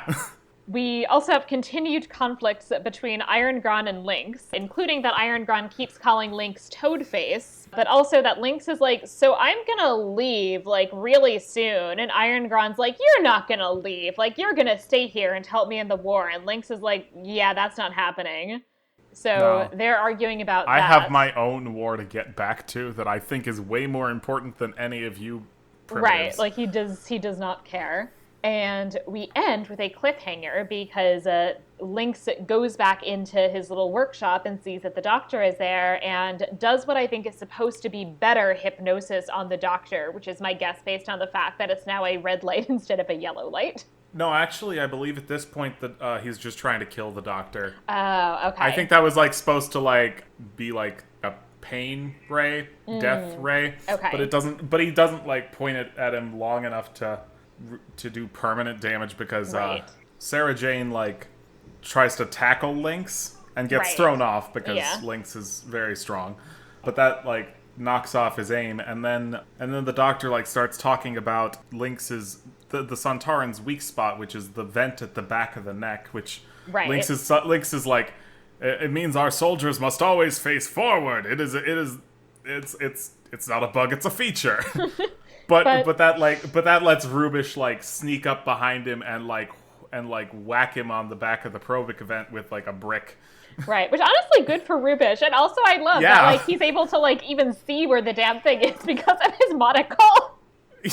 We also have continued conflicts between Iron Gron and Lynx, including that Iron Gron keeps calling Lynx Toadface, but also that Lynx is like, so I'm gonna leave, really soon. And Iron Gron's like, you're not gonna leave. You're gonna stay here and help me in the war. And Lynx is like, yeah, that's not happening. So they're arguing about that. I have my own war to get back to that I think is way more important than any of you primitives. Right, he does not care. And we end with a cliffhanger because Lynx goes back into his little workshop and sees that the Doctor is there and does what I think is supposed to be better hypnosis on the Doctor, which is my guess based on the fact that it's now a red light instead of a yellow light. No, actually, I believe at this point that he's just trying to kill the Doctor. Oh, okay. I think that was supposed to be a pain ray, death ray. Okay. But it doesn't. But he doesn't point it at him long enough to do permanent damage because Sarah Jane tries to tackle Lynx and gets thrown off because Lynx is very strong, but that knocks off his aim, and then the Doctor starts talking about Lynx's the Sontaran's weak spot, which is the vent at the back of the neck, which Lynx is like, it means our soldiers must always face forward. It's not a bug, it's a feature. But that lets Rubish sneak up behind him and whack him on the back of the Provic event with a brick. Right, which honestly good for Rubish, and also I love that he's able to even see where the damn thing is because of his monocle.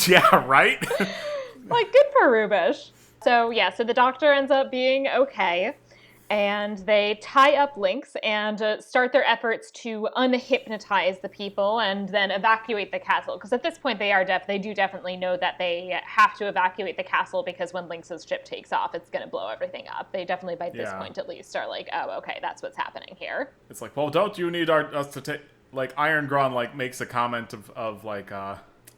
Yeah, right. Good for Rubish. So the Doctor ends up being okay. And they tie up Lynx and start their efforts to unhypnotize the people and then evacuate the castle. Because at this point, they do definitely know that they have to evacuate the castle because when Lynx's ship takes off, it's going to blow everything up. They definitely, by this point at least, are like, oh, okay, that's what's happening here. It's like, well, don't you need us to take... Iron Gron, makes a comment of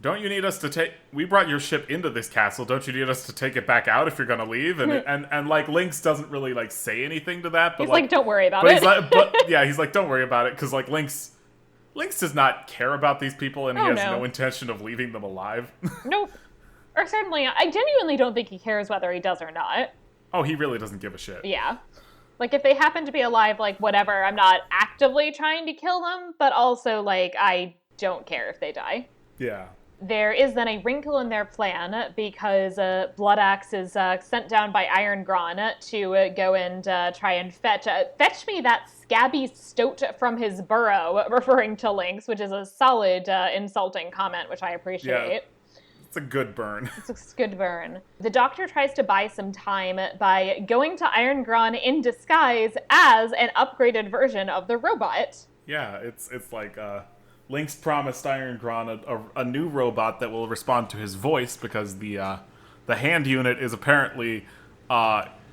don't you need us to take... We brought your ship into this castle. Don't you need us to take it back out if you're going to leave? And Lynx doesn't really, say anything to that. But he's don't worry about it. He's like, don't worry about it. Because, Lynx does not care about these people, and he has no intention of leaving them alive. Nope. Or certainly, I genuinely don't think he cares whether he does or not. Oh, he really doesn't give a shit. Yeah. Like, if they happen to be alive, like, whatever, I'm not actively trying to kill them, but also, like, I don't care if they die. Yeah. There is then a wrinkle in their plan because Bloodaxe is sent down by Iron Gron to go and try and fetch me that scabby stoat from his burrow, referring to Lynx, which is a solid insulting comment, which I appreciate. Yeah. It's a good burn. It's a good burn. The Doctor tries to buy some time by going to Iron Gron in disguise as an upgraded version of the robot. Yeah, it's like Lynx promised Iron Gron a new robot that will respond to his voice because the hand unit is apparently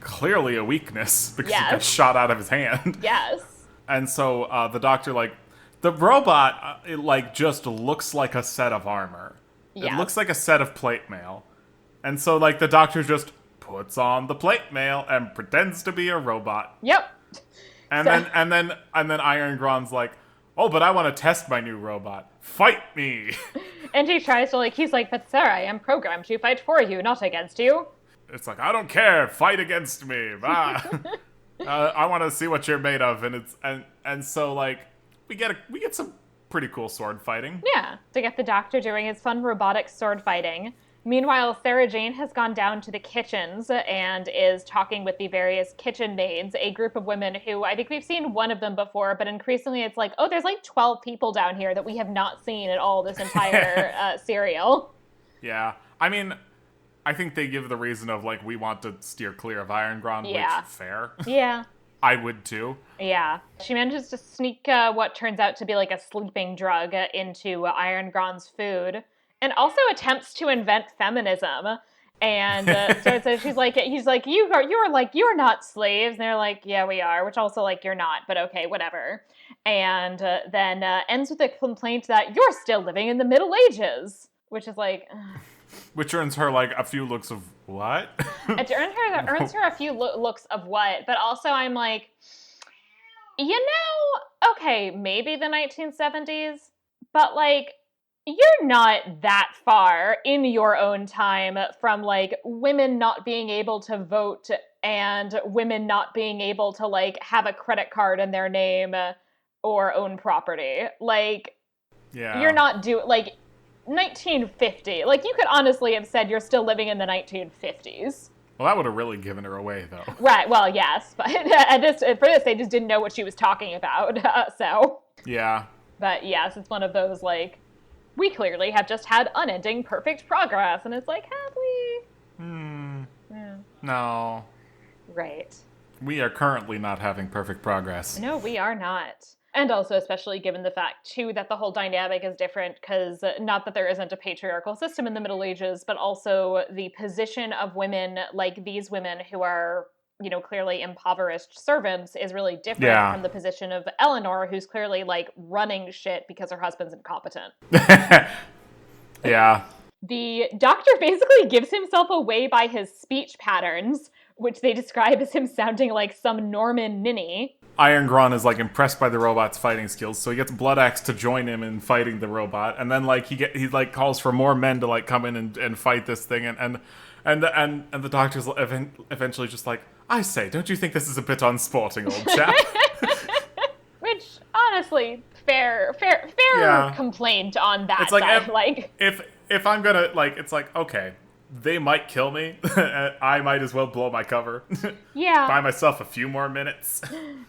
clearly a weakness because it got shot out of his hand. Yes. And so the Doctor, like, the robot, it like just looks like a set of armor. It looks like a set of plate mail. And so, like, the Doctor just puts on the plate mail and pretends to be a robot. Yep. And then Iron Gron's like, oh, but I want to test my new robot. Fight me! And he tries to, he's like, but sir, I am programmed to fight for you, not against you. It's like, I don't care, fight against me. I want to see what you're made of. And so, like, we get some pretty cool sword fighting. Yeah, to get the Doctor doing his fun robotic sword fighting. Meanwhile, Sarah Jane has gone down to the kitchens and is talking with the various kitchen maids, a group of women who, I think we've seen one of them before, but increasingly it's like, oh, there's like 12 people down here that we have not seen at all this entire serial. Yeah. I mean, I think they give the reason of, like, we want to steer clear of Iron Gron, which, fair. Yeah. I would too. Yeah. She manages to sneak what turns out to be like a sleeping drug into Iron Gron's food, and also attempts to invent feminism. And so he's like, you're not slaves. And they're like, yeah, we are, which also, like, you're not, but okay, whatever. And then ends with a complaint that you're still living in the Middle Ages, which is like... Which earns her, like, a few looks of what? It earns her a few looks of what, but also I'm like, okay, maybe the 1970s, but, like, you're not that far in your own time from, like, women not being able to vote and women not being able to, like, have a credit card in their name or own property. Like, you're not like... 1950. Like, you could honestly have said you're still living in the 1950s. Well, that would have really given her away, though. Right, well, yes. But for this, they just didn't know what she was talking about, so... Yeah. But, yes, it's one of those, like, we clearly have just had unending perfect progress. And it's like, have we? Yeah. No. Right. We are currently not having perfect progress. No, we are not. And also, especially given the fact, too, that the whole dynamic is different, because not that there isn't a patriarchal system in the Middle Ages, but also the position of women, like these women who are, clearly impoverished servants, is really different from the position of Eleanor, who's clearly, like, running shit because her husband's incompetent. Yeah. The Doctor basically gives himself away by his speech patterns, which they describe as him sounding like some Norman ninny. Iron Gron is, like, impressed by the robot's fighting skills, so he gets Bloodaxe to join him in fighting the robot, and then, like, he calls for more men to, like, come in and fight this thing, and the Doctor's eventually just like, I say, don't you think this is a bit unsporting, old chap? Which, honestly, fair complaint on that it's like, side. If I'm gonna, like, it's like, okay, they might kill me. I might as well blow my cover. Yeah. Buy myself a few more minutes.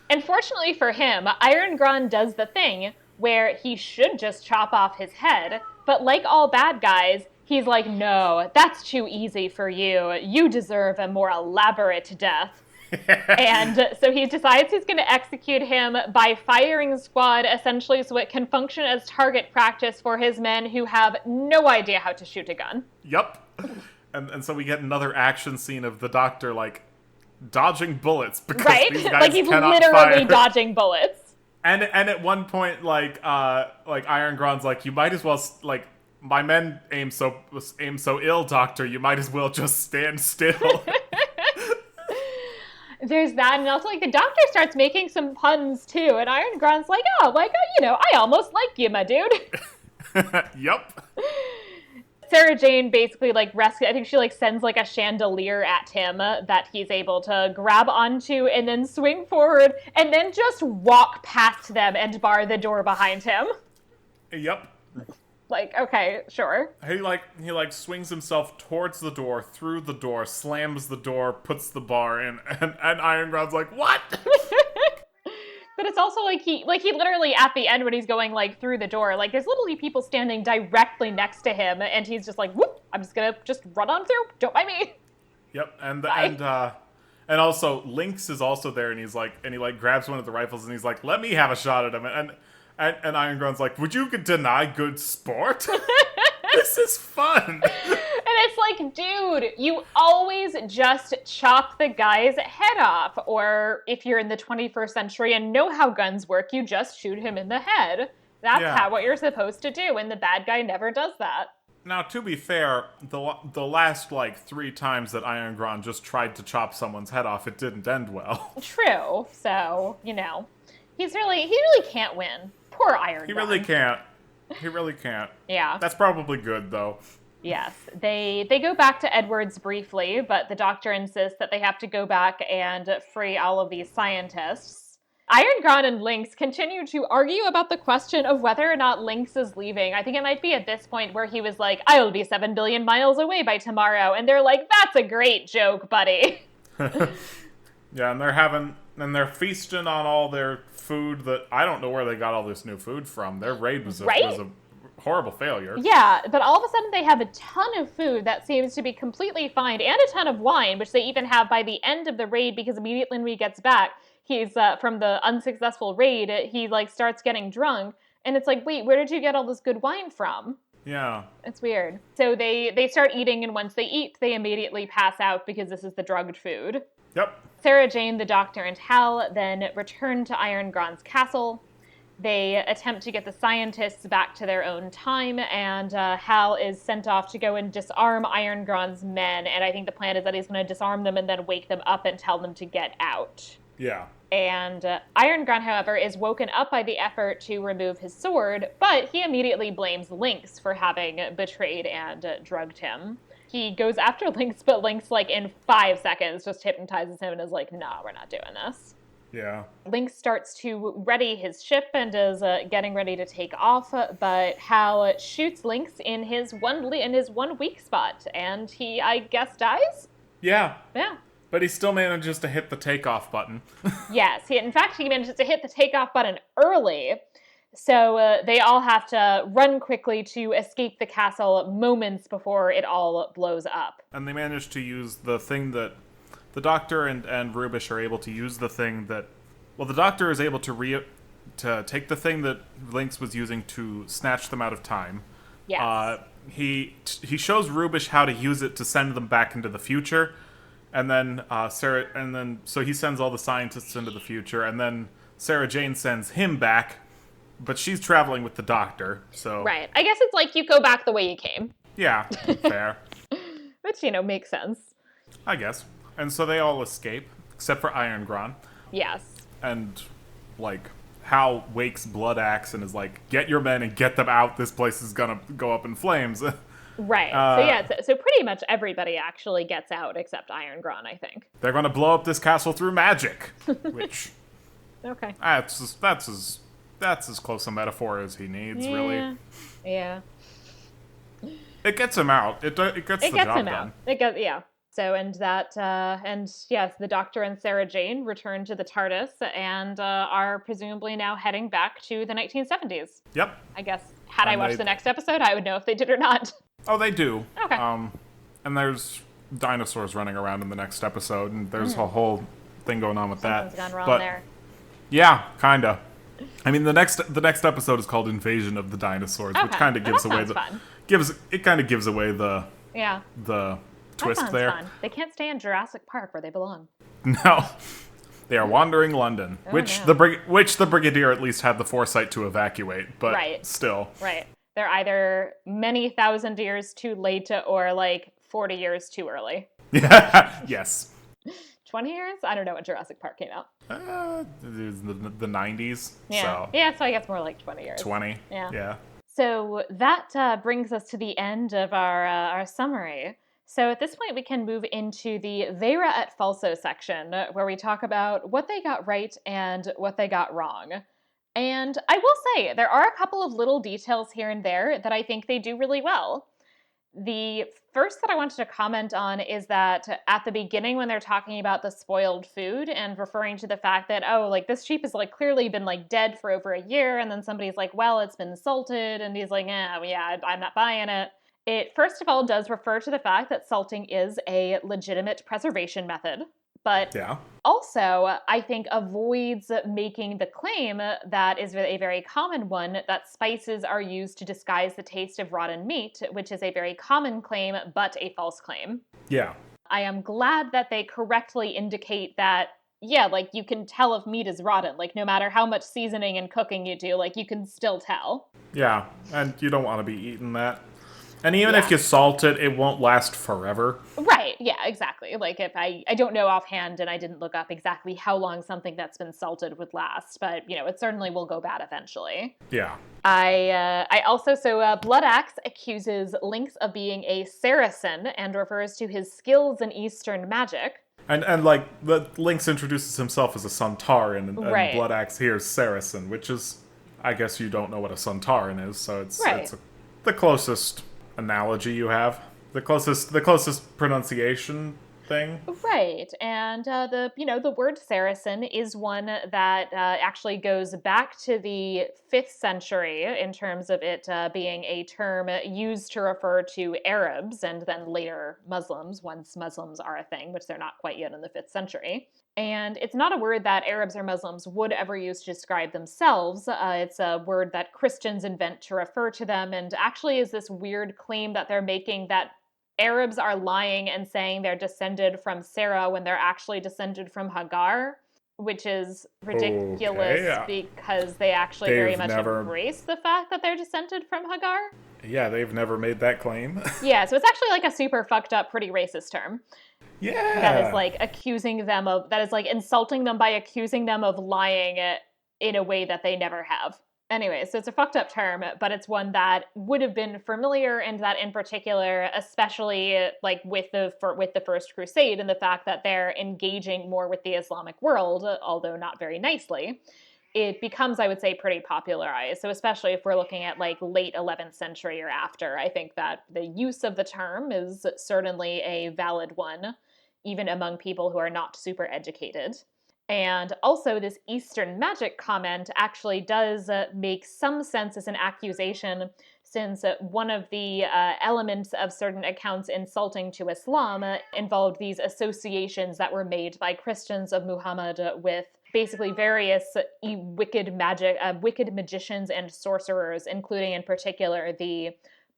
And fortunately for him, Iron Gron does the thing where he should just chop off his head, but like all bad guys, he's like, no, that's too easy for you. You deserve a more elaborate death. And so he decides he's going to execute him by firing squad, essentially so it can function as target practice for his men who have no idea how to shoot a gun. Yup. And so we get another action scene of the Doctor, like, dodging bullets because these guys like he's cannot literally fire. dodging bullets. And at one point, like Iron Gron's like, you might as well, like, my men aim so ill, Doctor. You might as well just stand still. There's that, and also, like, the Doctor starts making some puns too, and Iron Gron's like, I almost like you, my dude. Yup. Sarah Jane basically, like, I think she, like, sends, like, a chandelier at him that he's able to grab onto and then swing forward and then just walk past them and bar the door behind him. Yep. Like, okay, sure. He swings himself towards the door, through the door, slams the door, puts the bar in, and Iron God's like, what? But it's also like he literally at the end when he's going like through the door, like there's literally people standing directly next to him, and he's just like, whoop, I'm just gonna just run on through. Don't mind me. Yep, and also Lynx is also there, and he grabs one of the rifles, and he's like, let me have a shot at him, and Iron God's like, would you deny good sport? This is fun. And it's like, dude, you always just chop the guy's head off. Or if you're in the 21st century and know how guns work, you just shoot him in the head. That's what you're supposed to do, and the bad guy never does that. Now, to be fair, the last, 3 times that Iron Gron just tried to chop someone's head off, it didn't end well. True. So, he really can't win. Poor Iron Gron. He really can't. He really can't. Yeah. That's probably good, though. Yes. They go back to Edwards briefly, but the doctor insists that they have to go back and free all of these scientists. Iron Gron and Lynx continue to argue about the question of whether or not Lynx is leaving. I think it might be at this point where he was like, I'll be 7 billion miles away by tomorrow. And they're like, that's a great joke, buddy. Yeah, and they're feasting on all their food that I don't know where they got all this new food from. Their raid was a horrible failure. Yeah, but all of a sudden they have a ton of food that seems to be completely fine, and a ton of wine, which they even have by the end of the raid, because immediately when he gets back, he's from the unsuccessful raid, he starts getting drunk, and it's like, wait, where did you get all this good wine from? Yeah. It's weird. So they start eating, and once they eat, they immediately pass out because this is the drugged food. Yep. Sarah Jane, the doctor, and Hal then return to Iron Gron's castle. They attempt to get the scientists back to their own time, and Hal is sent off to go and disarm Iron Gron's men, and I think the plan is that he's going to disarm them and then wake them up and tell them to get out. Yeah. And Iron Gron, however, is woken up by the effort to remove his sword, but he immediately blames Lynx for having betrayed and drugged him. He goes after Lynx, but Lynx, in 5 seconds, just hypnotizes him and is like, nah, we're not doing this. Yeah. Lynx starts to ready his ship and is getting ready to take off, but Hal shoots Lynx in his one weak spot, and he, I guess, dies? Yeah. Yeah. But he still manages to hit the takeoff button. Yes, he manages to hit the takeoff button early. So they all have to run quickly to escape the castle moments before it all blows up. And they manage to use the thing that the Doctor and Rubish are able to use the thing that... Well, the Doctor is able to take the thing that Lynx was using to snatch them out of time. Yes. He shows Rubish how to use it to send them back into the future. And then so he sends all the scientists into the future, and then Sarah Jane sends him back, but she's traveling with the Doctor, so... Right. I guess it's like you go back the way you came. Yeah, fair. Which, makes sense. I guess. And so they all escape, except for Iron Gron. Yes. And, Hal wakes Blood Axe and is like, get your men and get them out, this place is gonna go up in flames. Right. So pretty much everybody actually gets out except Iron Gron, I think. They're gonna blow up this castle through magic, which... Okay. That's as close a metaphor as he needs, really. Yeah. It gets him out. It gets the job done. Yeah. So, yes, the Doctor and Sarah Jane return to the TARDIS and are presumably now heading back to the 1970s. Yep. I guess, had I watched the next episode, I would know if they did or not. Oh, they do. Okay. And there's dinosaurs running around in the next episode, and there's a whole thing going on with Something's that. Gone wrong there. Yeah, kinda. I mean, the next episode is called Invasion of the Dinosaurs, which kind of gives away gives away the twist there. Fun. They can't stay in Jurassic Park where they belong. No, they are wandering London, which the Brigadier at least had the foresight to evacuate, but still. Right. They're either many thousand years too late or 40 years too early. Yeah. Yes. 20 years? I don't know when Jurassic Park came out. It was the 90s. Yeah. So. Yeah, so I guess more like 20 years. 20. Yeah. Yeah. So that brings us to the end of our summary. So at this point, we can move into the Vera at Falso section, where we talk about what they got right and what they got wrong. And I will say, there are a couple of little details here and there that I think they do really well. The first that I wanted to comment on is that at the beginning, when they're talking about the spoiled food and referring to the fact that, oh, like this sheep has like clearly been like dead for over a year, and then somebody's like, well, it's been salted, and he's like, yeah, I'm not buying it. It first of all does refer to the fact that salting is a legitimate preservation method, but Yeah. also I think avoids making the claim that is a very common one, that spices are used to disguise the taste of rotten meat, which is a very common claim, but a false claim. Yeah. I am glad that they correctly indicate that, yeah, like you can tell if meat is rotten. Like no matter how much seasoning and cooking you do, like you can still tell. Yeah. And you don't want to be eating that. And even Yeah. if you salt it, it won't last forever. Right, yeah, exactly. Like if I don't know offhand and I didn't look up exactly how long something that's been salted would last, but it certainly will go bad eventually. Yeah. I also, Blood Axe accuses Lynx of being a Saracen and refers to his skills in Eastern magic. And like, the Lynx introduces himself as a Sontaran, and Right. Blood Axe here is Saracen, which is, I guess you don't know what a Sontaran is, so it's Right. the closest analogy you have. The closest pronunciation thing. Right, and the word Saracen is one that actually goes back to the 5th century in terms of it being a term used to refer to Arabs and then later Muslims, once Muslims are a thing, which they're not quite yet in the 5th century. And it's not a word that Arabs or Muslims would ever use to describe themselves. It's a word that Christians invent to refer to them, and actually is this weird claim that they're making that Arabs are lying and saying they're descended from Sarah when they're actually descended from Hagar, which is ridiculous because they actually very much embrace the fact that they're descended from Hagar. Yeah, they've never made that claim. Yeah, so it's actually like a super fucked up, pretty racist term. Yeah. That is like insulting them by accusing them of lying in a way that they never have. Anyway, so it's a fucked up term, but it's one that would have been familiar, and that in particular, especially like with the First Crusade and the fact that they're engaging more with the Islamic world, although not very nicely, it becomes, I would say, pretty popularized. So especially if we're looking at like late 11th century or after, I think that the use of the term is certainly a valid one, even among people who are not super educated. And also, this Eastern magic comment actually does make some sense as an accusation, since one of the elements of certain accounts insulting to Islam involved these associations that were made by Christians of Muhammad with basically various wicked magicians and sorcerers, including in particular the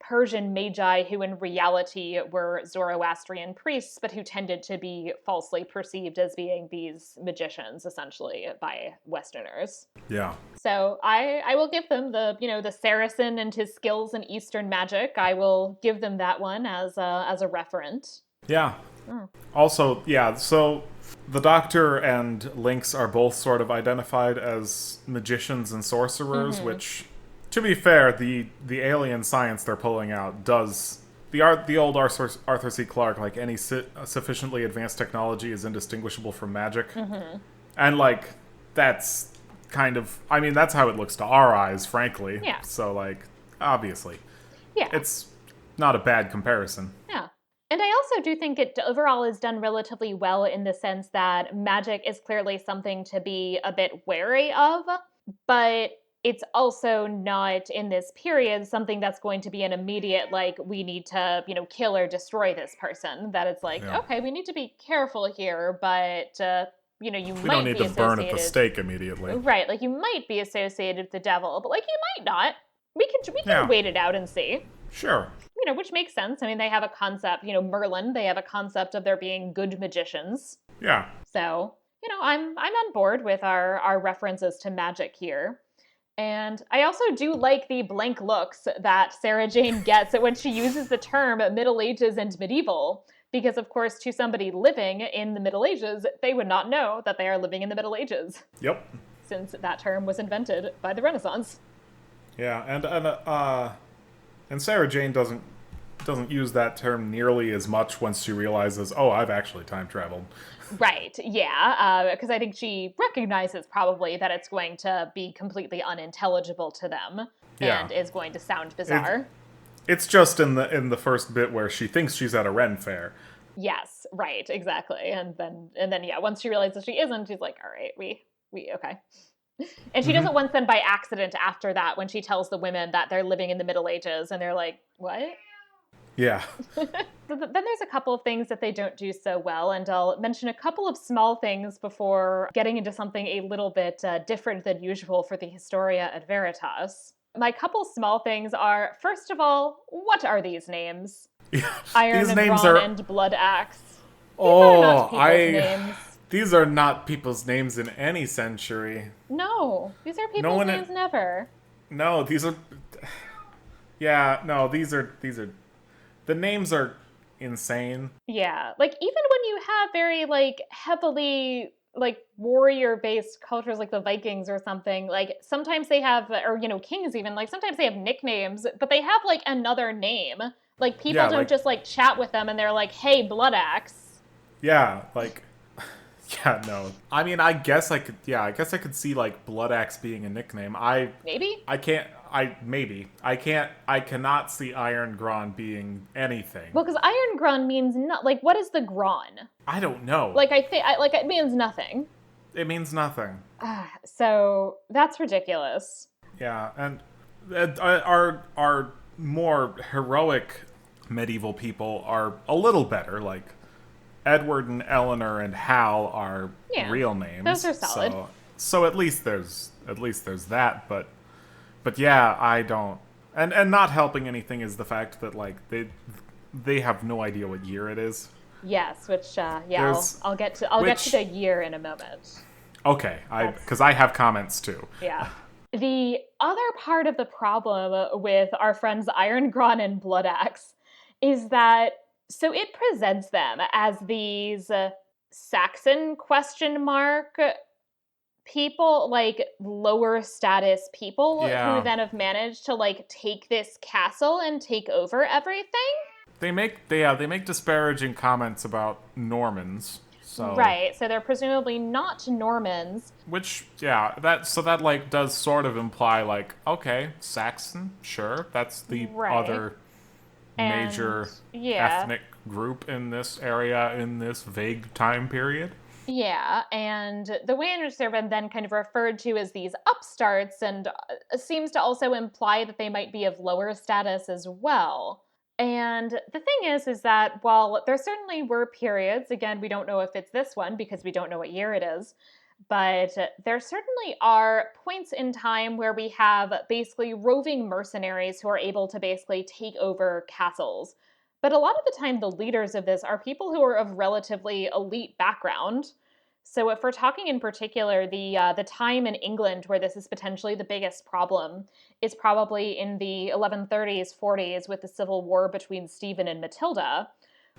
Persian magi, who in reality were Zoroastrian priests, but who tended to be falsely perceived as being these magicians, essentially, by Westerners. Yeah. So I will give them the Saracen and his skills in Eastern magic. I will give them that one as a referent. Yeah. Also, yeah, so the Doctor and Lynx are both sort of identified as magicians and sorcerers, which, to be fair, the alien science they're pulling out does... The old Arthur C. Clarke, like, any sufficiently advanced technology is indistinguishable from magic. And, like, that's kind of... I mean, that's how it looks to our eyes, frankly. Yeah. So, like, obviously. Yeah. It's not a bad comparison. Yeah. And I also do think it overall is done relatively well in the sense that magic is clearly something to be a bit wary of, but it's also not, in this period, something that's going to be an immediate, like, we need to, kill or destroy this person. That it's like, okay, we need to be careful here, but, you might be associated... We don't need to burn at the stake immediately. Right, like, you might be associated with the devil, but, like, you might not. We can wait it out and see. Sure. Which makes sense. I mean, they have a concept, Merlin, they have a concept of there being good magicians. Yeah. So, I'm on board with our references to magic here. And I also do like the blank looks that Sarah Jane gets when she uses the term Middle Ages and medieval. Because, of course, to somebody living in the Middle Ages, they would not know that they are living in the Middle Ages. Yep. Since that term was invented by the Renaissance. Yeah, and Sarah Jane doesn't use that term nearly as much once she realizes, oh, I've actually time traveled. Right, yeah, because I think she recognizes probably that it's going to be completely unintelligible to them Yeah, and is going to sound it, bizarre. it's just in the first bit where she thinks she's at a Ren fair. Yes, right, exactly. And then yeah, once she realizes she isn't, she's like, all right, we okay. And she does it once then by accident after that when she tells the women that they're living in the Middle Ages and they're like, what? Yeah, Then there's a couple of things that they don't do so well, and I'll mention a couple of small things before getting into something a little bit different than usual for the Historia et Veritas. My couple small things are, first of all, what are these names? yeah. Iron These and names Ron are. and Blood Axe. These are not Oh, people's names. These are not people's names in any century. No, these are No people's one. names never. No, these are. Yeah, no, these are. The names are insane. Yeah, like even when you have very like heavily like warrior based cultures like the Vikings or something, like sometimes they have, or kings even, like sometimes they have nicknames, but they have like another name. Like people Yeah, don't like just like chat with them and they're like, "Hey, Blood Axe." yeah, like yeah, no. I mean, I guess I could. Yeah, I guess I could see like Blood Axe being a nickname. Maybe? I can't. I maybe. I can't. I cannot see Iron Gron being anything. Well, because Iron Grun means not like what is the Gron? I don't know. Like I think like it means nothing. It means nothing. So that's ridiculous. Yeah, and our more heroic medieval people are a little better. Like Edward and Eleanor and Hal are Yeah, real names. those are solid. So at least there's that. But yeah, I don't. And not helping anything is the fact that like they have no idea what year it is. Yes, which yeah, There's- I'll get to the year in a moment. Okay, because I have comments too. Yeah. The other part of the problem with our friends Iron Gron and Blood Axe is that so it presents them as these Saxon question mark people, like lower status people Yeah. who then have managed to like take this castle and take over everything. They make disparaging comments about Normans. So Right. So they're presumably not Normans. Which, yeah, that like does sort of imply like, okay, Saxon, sure, that's the Right. other major yeah. ethnic group in this area in this vague time period. Yeah, and the way in which they're then kind of referred to as these upstarts and seems to also imply that they might be of lower status as well. And the thing is that while there certainly were periods, again, we don't know if it's this one because we don't know what year it is, but there certainly are points in time where we have basically roving mercenaries who are able to basically take over castles. But a lot of the time, the leaders of this are people who are of relatively elite background. So, if we're talking in particular, the time in England where this is potentially the biggest problem is probably in the 1130s, 40s, with the civil war between Stephen and Matilda,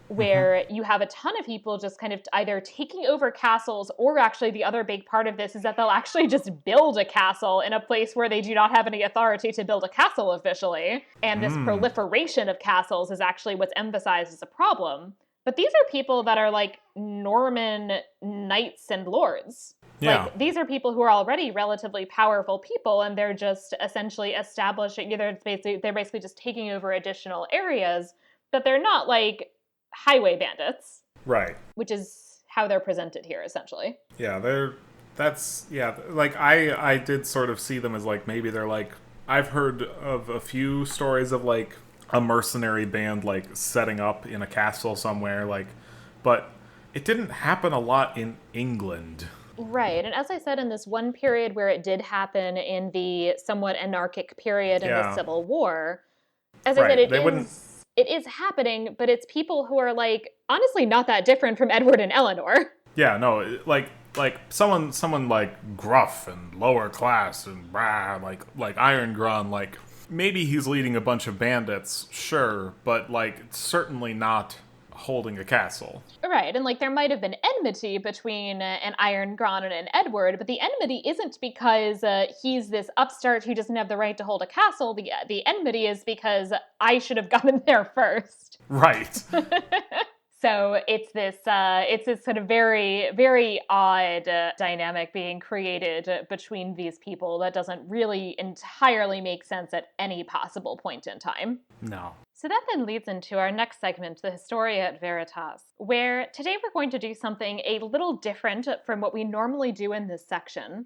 where you have a ton of people just kind of either taking over castles, or actually the other big part of this is that they'll actually just build a castle in a place where they do not have any authority to build a castle officially. And this proliferation of castles is actually what's emphasized as a problem. But these are people that are like Norman knights and lords. Yeah. Like these are people who are already relatively powerful people, and they're just essentially establishing, they're basically just taking over additional areas, but they're not like highway bandits, Right. which is how they're presented here, essentially. Yeah, like I did sort of see them as like maybe they're like I've heard of a few stories of like a mercenary band like setting up in a castle somewhere, like, but it didn't happen a lot in England. Right, and as I said, in this one period where it did happen in the somewhat anarchic period in the Yeah. Civil War, as I Right, said, they wouldn't- it is happening, but it's people who are like honestly not that different from Edward and Eleanor. Yeah, no, like someone like gruff and lower class and rah, like Iron Grun, like maybe he's leading a bunch of bandits, sure, but like certainly not holding a castle. Right, and like there might have been enmity between an Iron Gron and an Edward, but the enmity isn't because he's this upstart who doesn't have the right to hold a castle. The enmity is because I should have gotten there first. Right. So it's this sort of very, very odd dynamic being created between these people that doesn't really entirely make sense at any possible point in time. No. So that then leads into our next segment, the Historia et Veritas, where today we're going to do something a little different from what we normally do in this section,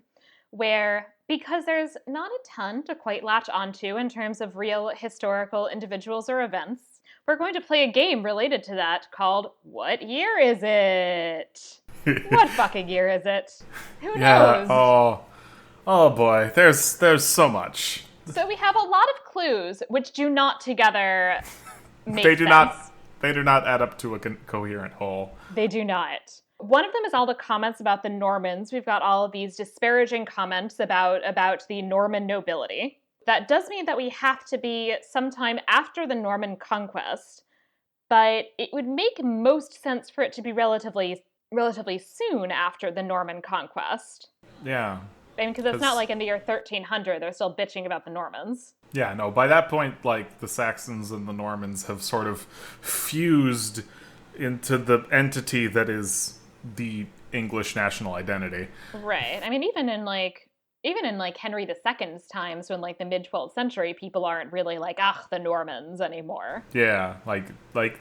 where because there's not a ton to quite latch onto in terms of real historical individuals or events, we're going to play a game related to that called What Year Is It? What fucking year is it? Who knows? Oh boy, there's so much. So we have a lot of clues which do not together make They do sense. They do not add up to a coherent whole. They do not. One of them is all the comments about the Normans. We've got all of these disparaging comments about the Norman nobility. That does mean that we have to be sometime after the Norman conquest, but it would make most sense for it to be relatively soon after the Norman conquest. Yeah. I mean, because it's not like in the year 1300, they're still bitching about the Normans. Yeah, no, by that point, like, the Saxons and the Normans have sort of fused into the entity that is the English national identity. Right. I mean, even in Henry II's times, when like the mid-12th century, people aren't really like, the Normans anymore. Yeah, like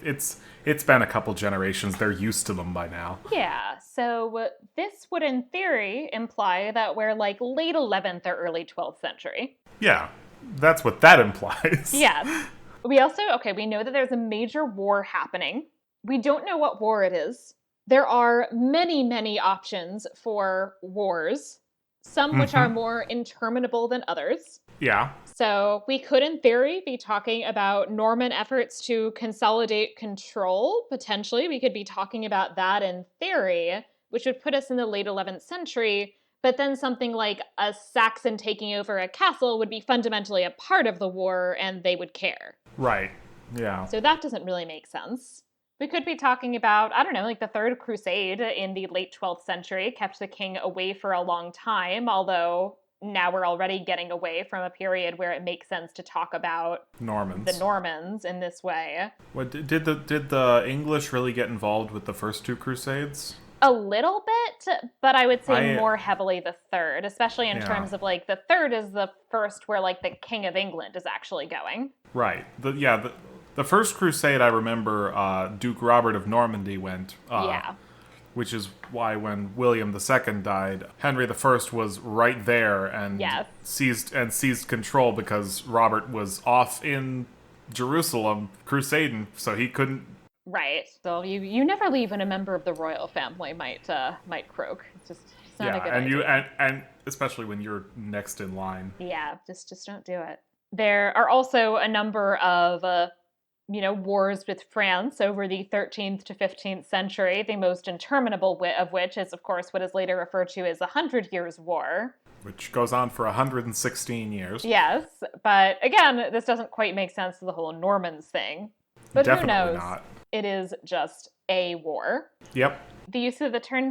it's been a couple generations. They're used to them by now. Yeah, so this would in theory imply that we're like late 11th or early 12th century. Yeah, that's what that implies. Yeah. We know that there's a major war happening. We don't know what war it is. There are many, many options for wars. Some which are more interminable than others. Yeah. So we could, in theory, be talking about Norman efforts to consolidate control. Potentially, we could be talking about that in theory, which would put us in the late 11th century. But then something like a Saxon taking over a castle would be fundamentally a part of the war, and they would care. Right. Yeah. So that doesn't really make sense. We could be talking about, I don't know, like the Third Crusade in the late 12th century kept the king away for a long time, although now we're already getting away from a period where it makes sense to talk about the Normans in this way. What did the English really get involved with the first two crusades? A little bit, but I would say more heavily the third, especially in terms of like the third is the first where like the King of England is actually going. Right. The first crusade, I remember Duke Robert of Normandy went. Which is why when William II died, Henry I was right there and seized control because Robert was off in Jerusalem crusading, so he couldn't. Right. So you never leave when a member of the royal family might croak. It's not a good idea. And especially when you're next in line. Yeah, just don't do it. There are also a number of wars with France over the 13th to 15th century, the most interminable of which is, of course, what is later referred to as the 100 Years' War. Which goes on for 116 years. Yes, but again, this doesn't quite make sense to the whole Normans thing. But Definitely who knows? Not. It is just a war. Yep. The use of the term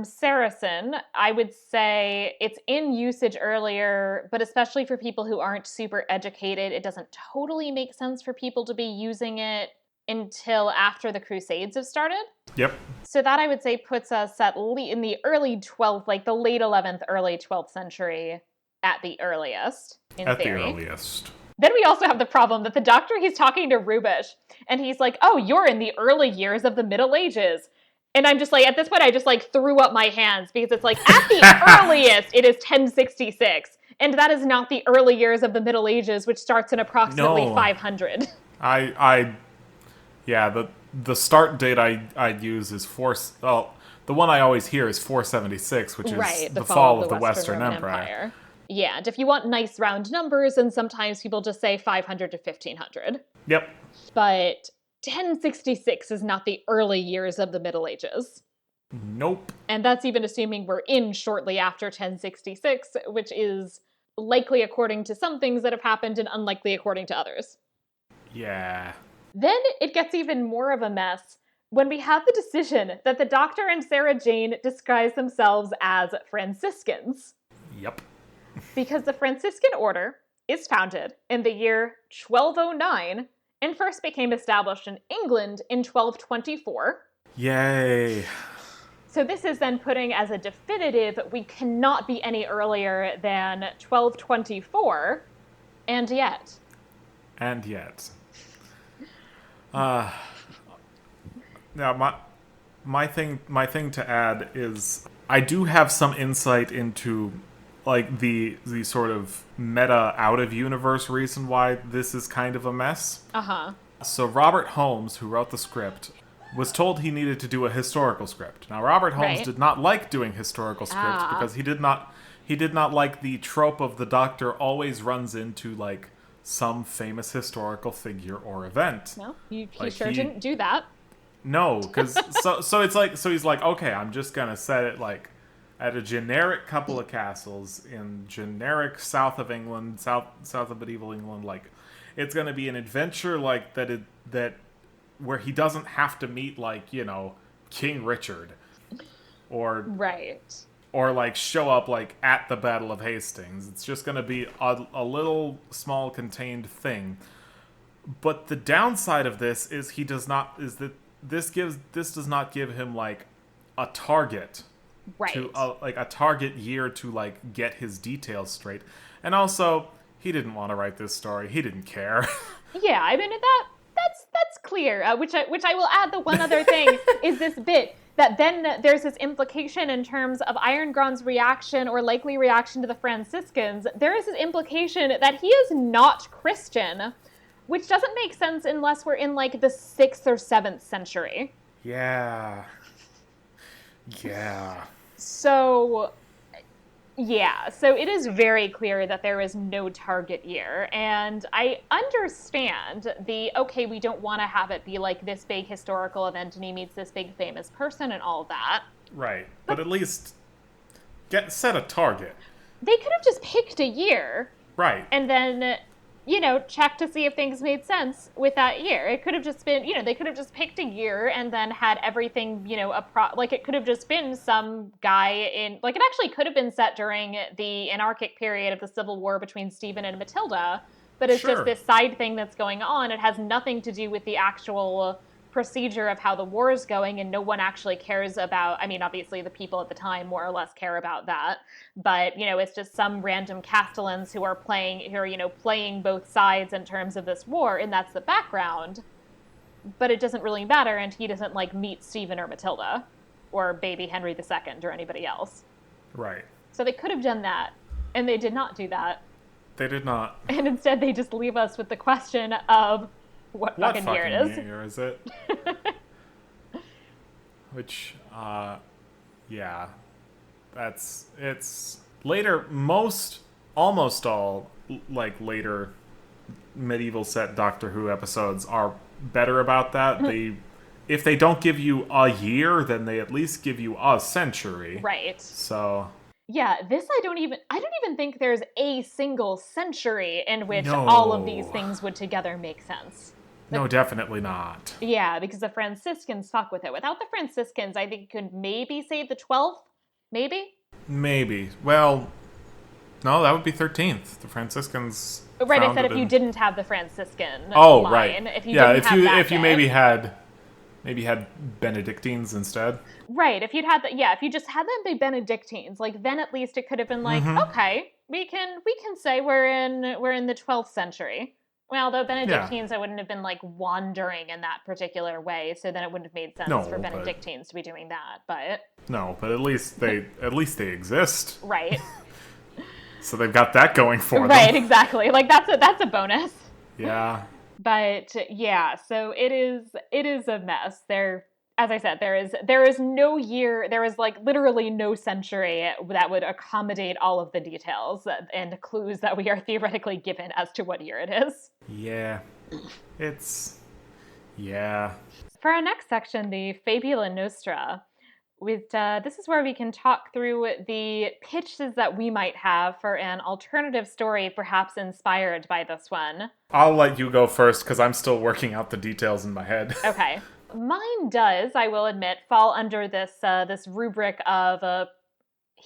Saracen, I would say it's in usage earlier, but especially for people who aren't super educated, it doesn't totally make sense for people to be using it until after the Crusades have started. Yep. So that I would say puts us in the early 12th, like the late 11th, early 12th century at the earliest, in theory. At the earliest. Then we also have the problem that the doctor, he's talking to Rubish, and he's like, oh, you're in the early years of the Middle Ages. And I'm just like, at this point, I just like threw up my hands because it's like, at the earliest, it is 1066. And that is not the early years of the Middle Ages, which starts in approximately 500. The start date I'd use is the one I always hear is 476, which is the fall of the Western Empire. Yeah, and if you want nice round numbers, and sometimes people just say 500 to 1500. Yep. But 1066 is not the early years of the Middle Ages. Nope. And that's even assuming we're in shortly after 1066, which is likely according to some things that have happened and unlikely according to others. Yeah. Then it gets even more of a mess when we have the decision that the Doctor and Sarah Jane disguise themselves as Franciscans. Yep. Because the Franciscan order is founded in the year 1209 and first became established in England in 1224. Yay. So this is then putting as a definitive, we cannot be any earlier than 1224, and yet. Now my thing to add is I do have some insight into like the sort of meta out of universe reason why this is kind of a mess. Uh-huh. So Robert Holmes, who wrote the script, was told he needed to do a historical script. Now Robert Holmes did not like doing historical scripts because he did not like the trope of the Doctor always runs into like some famous historical figure or event. No, he didn't do that. No, because so he's like, okay, I'm just gonna set it like at a generic couple of castles in generic south of England, south of medieval England. Like, it's gonna be an adventure like that where he doesn't have to meet like, you know, King Richard, or like show up like at the Battle of Hastings. It's just gonna be a little small contained thing. But the downside of this is this does not give him like a target to like a target year to like get his details straight. And also, he didn't want to write this story. He didn't care. Yeah, I mean that's clear. Which I will add, the one other thing is this bit that then there's this implication in terms of Irongron's reaction or likely reaction to the Franciscans. There is this implication that he is not Christian, which doesn't make sense unless we're in, like, the 6th or 7th century. Yeah. So it is very clear that there is no target year. And I understand we don't want to have it be like this big historical event and he meets this big famous person and all that. Right. But at least set a target. They could have just picked a year. Right. And then, check to see if things made sense with that year. It could have just been, they could have just picked a year and then had everything, it could have just been some guy it actually could have been set during the anarchic period of the Civil War between Stephen and Matilda, but it's just this side thing that's going on. It has nothing to do with the actual procedure of how the war is going, and no one actually cares about, obviously the people at the time more or less care about that, but, it's just some random castellans who are playing both sides in terms of this war, and that's the background, but it doesn't really matter, and he doesn't, meet Stephen or Matilda, or baby Henry II, or anybody else. Right. So they could have done that, and they did not do that. They did not. And instead they just leave us with the question of, what fucking year it is. Year is it? Which, it's later, almost all, later medieval set Doctor Who episodes are better about that. If they don't give you a year, then they at least give you a century. Right. So... Yeah, this I don't even think there's a single century in which all of these things would together make sense. No, definitely not. Yeah, because the Franciscans fuck with it. Without the Franciscans, I think you could maybe save the 12th? Maybe? Maybe. Well, no, that would be 13th. The Franciscans. Right, I said if you didn't have the Franciscan line. Right. If you maybe had Benedictines instead. Right. If you just had them be Benedictines, then at least it could have been okay, we can say we're in the 12th century. Well, though Benedictines, I wouldn't have been wandering in that particular way, so then it wouldn't have made sense for Benedictines to be doing that. But at least they exist. Right. So they've got that going for them. Right. Exactly. That's a bonus. Yeah. But yeah, so it is a mess. As I said, there is no year, there is literally no century that would accommodate all of the details and clues that we are theoretically given as to what year it is. Yeah. Yeah. For our next section, the Fabula Nostra, This is where we can talk through the pitches that we might have for an alternative story, perhaps inspired by this one. I'll let you go first because I'm still working out the details in my head. Okay. Mine does, I will admit, fall under this rubric of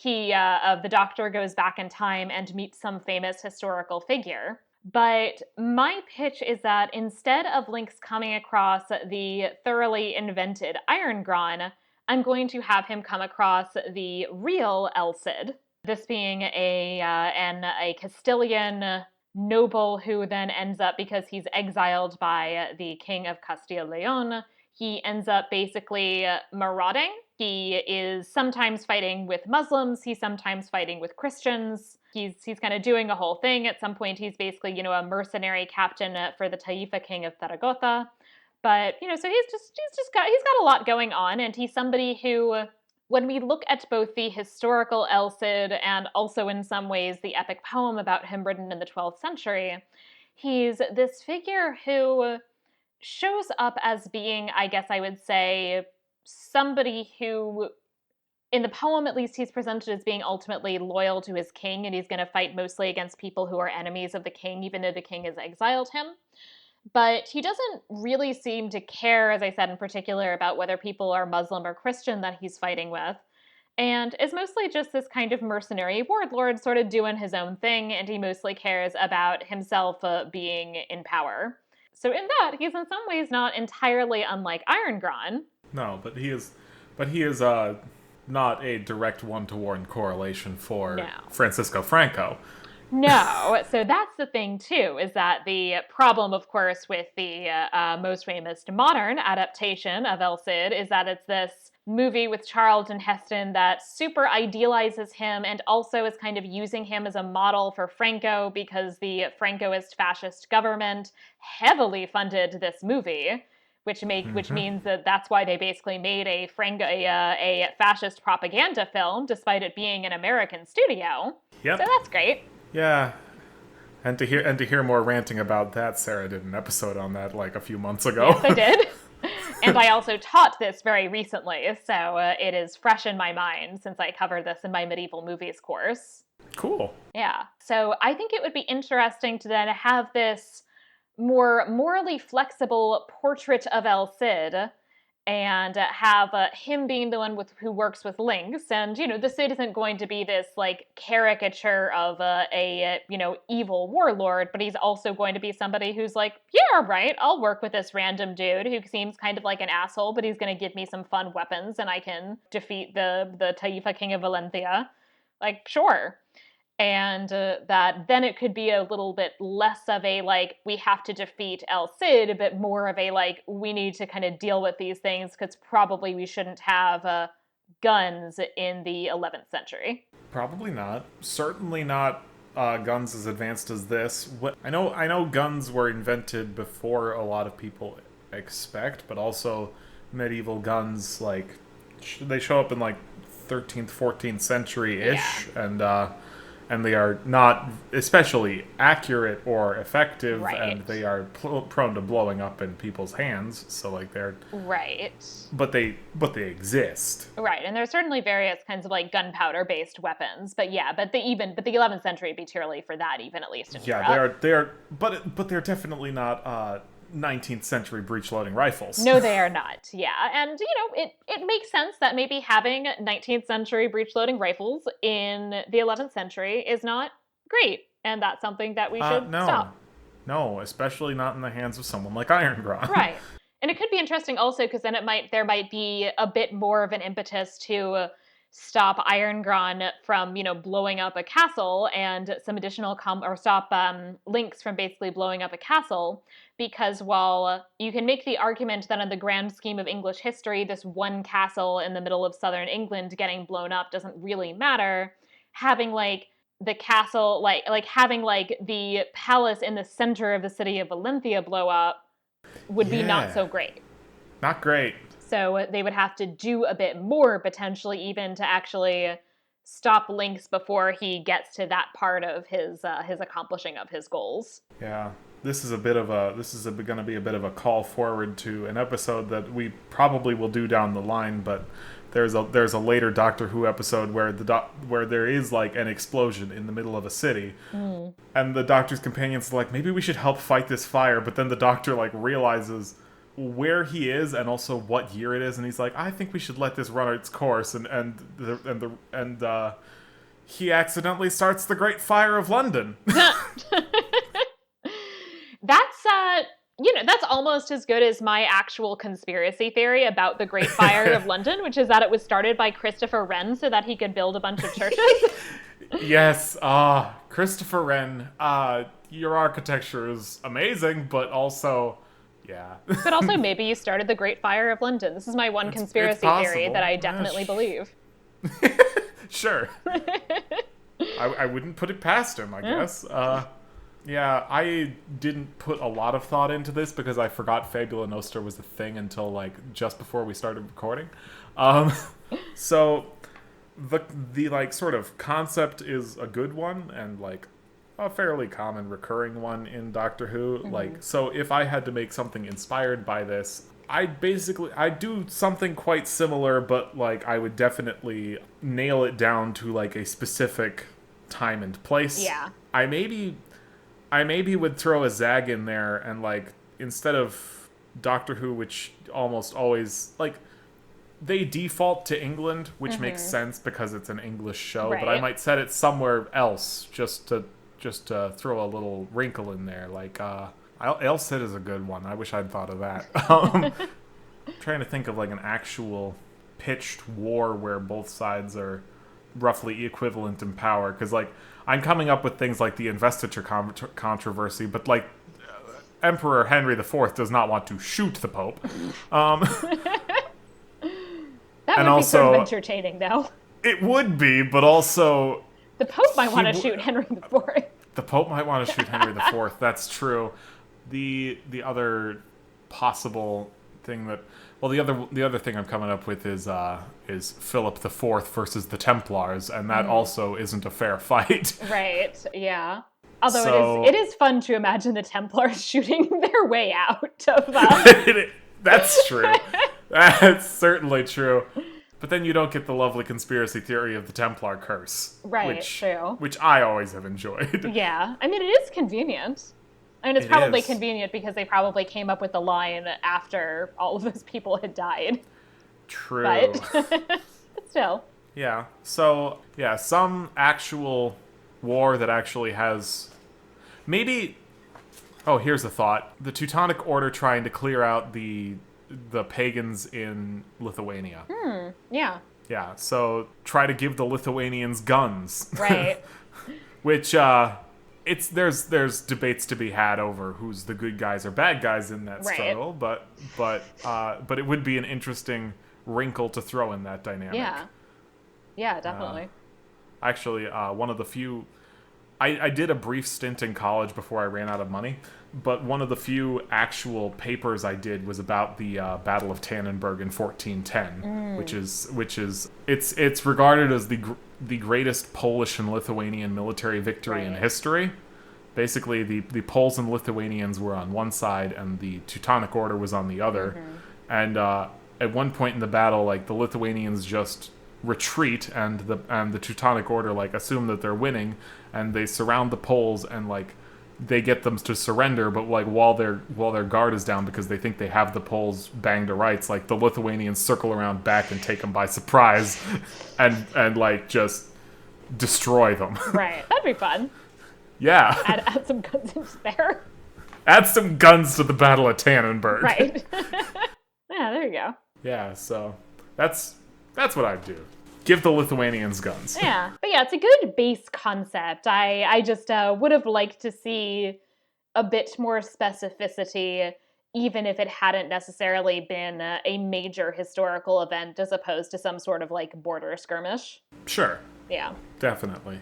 the doctor goes back in time and meets some famous historical figure. But my pitch is that instead of Link's coming across the thoroughly invented Iron Gron, I'm going to have him come across the real El Cid. This being a Castilian noble who then ends up, because he's exiled by the king of Castile Leon, he ends up basically marauding. He is sometimes fighting with Muslims. He's sometimes fighting with Christians. He's kind of doing a whole thing. At some point, he's basically, a mercenary captain for the Taifa king of Zaragoza. But, so he's got a lot going on. And he's somebody who, when we look at both the historical El Cid and also in some ways the epic poem about him written in the 12th century, he's this figure who shows up as being, I guess I would say, somebody who, in the poem at least, he's presented as being ultimately loyal to his king, and he's going to fight mostly against people who are enemies of the king, even though the king has exiled him. But he doesn't really seem to care, as I said, in particular, about whether people are Muslim or Christian that he's fighting with, and is mostly just this kind of mercenary warlord sort of doing his own thing, and he mostly cares about himself being in power. So in that, he's in some ways not entirely unlike Iron Gron. No, but he is not a direct one-to-one correlation for Francisco Franco. No, so that's the thing, too, is that the problem, of course, with the most famous modern adaptation of El Cid is that it's this movie with Charlton Heston that super idealizes him and also is kind of using him as a model for Franco because the Francoist fascist government heavily funded this movie, which means that that's why they basically made a fascist propaganda film, despite it being an American studio. Yep. So that's great. Yeah, and to hear more ranting about that, Sarah did an episode on that like a few months ago. Yes, I did. And I also taught this very recently, so it is fresh in my mind since I covered this in my medieval movies course. Cool. Yeah, so I think it would be interesting to then have this more morally flexible portrait of El Cid and have him being the one who works with Lynx. And, the Cid isn't going to be this, caricature of a evil warlord, but he's also going to be somebody who's like, yeah, right, I'll work with this random dude who seems kind of like an asshole, but he's going to give me some fun weapons and I can defeat the Taifa king of Valencia. Sure. And that then it could be a little bit less of a, we have to defeat El Cid, but more of a, we need to kind of deal with these things because probably we shouldn't have guns in the 11th century. Probably not. Certainly not guns as advanced as this. I know guns were invented before a lot of people expect, but also medieval guns, they show up in, 13th, 14th century-ish, yeah. And they are not especially accurate or effective, right. And they are prone to blowing up in people's hands. So they're right, but they exist. Right, and there's certainly various kinds of gunpowder based weapons. But yeah, but the 11th century would be too early for that, even at least in Europe. They are, but they're definitely not 19th century breech-loading rifles. No, they are not, yeah. And, it makes sense that maybe having 19th century breech-loading rifles in the 11th century is not great, and that's something that we should stop. No, especially not in the hands of someone like Iron Gron. Right. And it could be interesting also because then there might be a bit more of an impetus to stop Iron Gron from, blowing up a castle and some additional stop Lynx from basically blowing up a castle, because while you can make the argument that in the grand scheme of English history, this one castle in the middle of southern England getting blown up doesn't really matter, having the castle, having the palace in the center of the city of Valencia blow up would be not so great. Not great. So they would have to do a bit more, potentially, even to actually stop Lynx before he gets to that part of his accomplishing of his goals. Yeah, this is going to be a bit of a call forward to an episode that we probably will do down the line, but there's a later Doctor Who episode where where there is like an explosion in the middle of a city, and the Doctor's companions are like, maybe we should help fight this fire, but then the Doctor like realizes where he is and also what year it is, and he's like, I think we should let this run its course, and he accidentally starts the Great Fire of London. That's almost as good as my actual conspiracy theory about the Great Fire of London, which is that it was started by Christopher Wren so that he could build a bunch of churches. Yes, Christopher Wren, your architecture is amazing, but also, yeah. But also maybe you started the Great Fire of London. This is my one conspiracy theory that I definitely believe. Sure. I wouldn't put it past him, I guess. Yeah, I didn't put a lot of thought into this because I forgot Fabula Nostra was a thing until like just before we started recording. So the like sort of concept is a good one and like a fairly common recurring one in Doctor Who. Like, so if I had to make something inspired by this, I'd do something quite similar, but like I would definitely nail it down to like a specific time and place. Yeah. I maybe would throw a Zag in there and like instead of Doctor Who, which almost always like they default to England, which makes sense because it's an English show, right. But I might set it somewhere else just to throw a little wrinkle in there. Like Elcid is a good one. I wish I'd thought of that. Trying to think of like an actual pitched war where both sides are roughly equivalent in power, because like I'm coming up with things like the investiture controversy, but like Emperor Henry IV does not want to shoot the Pope. That and would also, be sort of entertaining, though. It would be, but also the Pope might want to shoot Henry IV. The Pope might want to shoot Henry IV. That's true. The other possible thing that, well, the other thing I'm coming up with is Philip IV versus the Templars, and that also isn't a fair fight. Right. Yeah. Although it is fun to imagine the Templars shooting their way out of. That's true. That's certainly true. But then you don't get the lovely conspiracy theory of the Templar curse. Right, true. Which I always have enjoyed. Yeah. I mean, it is convenient. I mean, it's probably convenient because they probably came up with the line after all of those people had died. True. But still. Yeah. So, yeah, some actual war that actually has... Maybe... Oh, here's a thought. The Teutonic Order trying to clear out the pagans in Lithuania. Yeah. Yeah, so try to give the Lithuanians guns. Right. Which, there's debates to be had over who's the good guys or bad guys in that struggle, but it would be an interesting wrinkle to throw in that dynamic. Yeah, definitely. Actually, one of the few... I did a brief stint in college before I ran out of money, but one of the few actual papers I did was about the Battle of Tannenberg in 1410, which is it's regarded as the greatest Polish and Lithuanian military victory in history. Basically, the Poles and Lithuanians were on one side, and the Teutonic Order was on the other. And at one point in the battle, like the Lithuanians just retreat, and the Teutonic Order like assume that they're winning, and they surround the Poles and like they get them to surrender, but like while their guard is down because they think they have the Poles banged to rights, like the Lithuanians circle around back and take them by surprise and like just destroy them. Right. That'd be fun. Yeah. Add some guns into there. Add some guns to the Battle of Tannenberg. Right. Yeah, there you go. Yeah, so that's what I'd do. Give the Lithuanians guns. Yeah. But yeah, it's a good base concept. I just would have liked to see a bit more specificity, even if it hadn't necessarily been a major historical event as opposed to some sort of like border skirmish. Sure. Yeah. Definitely.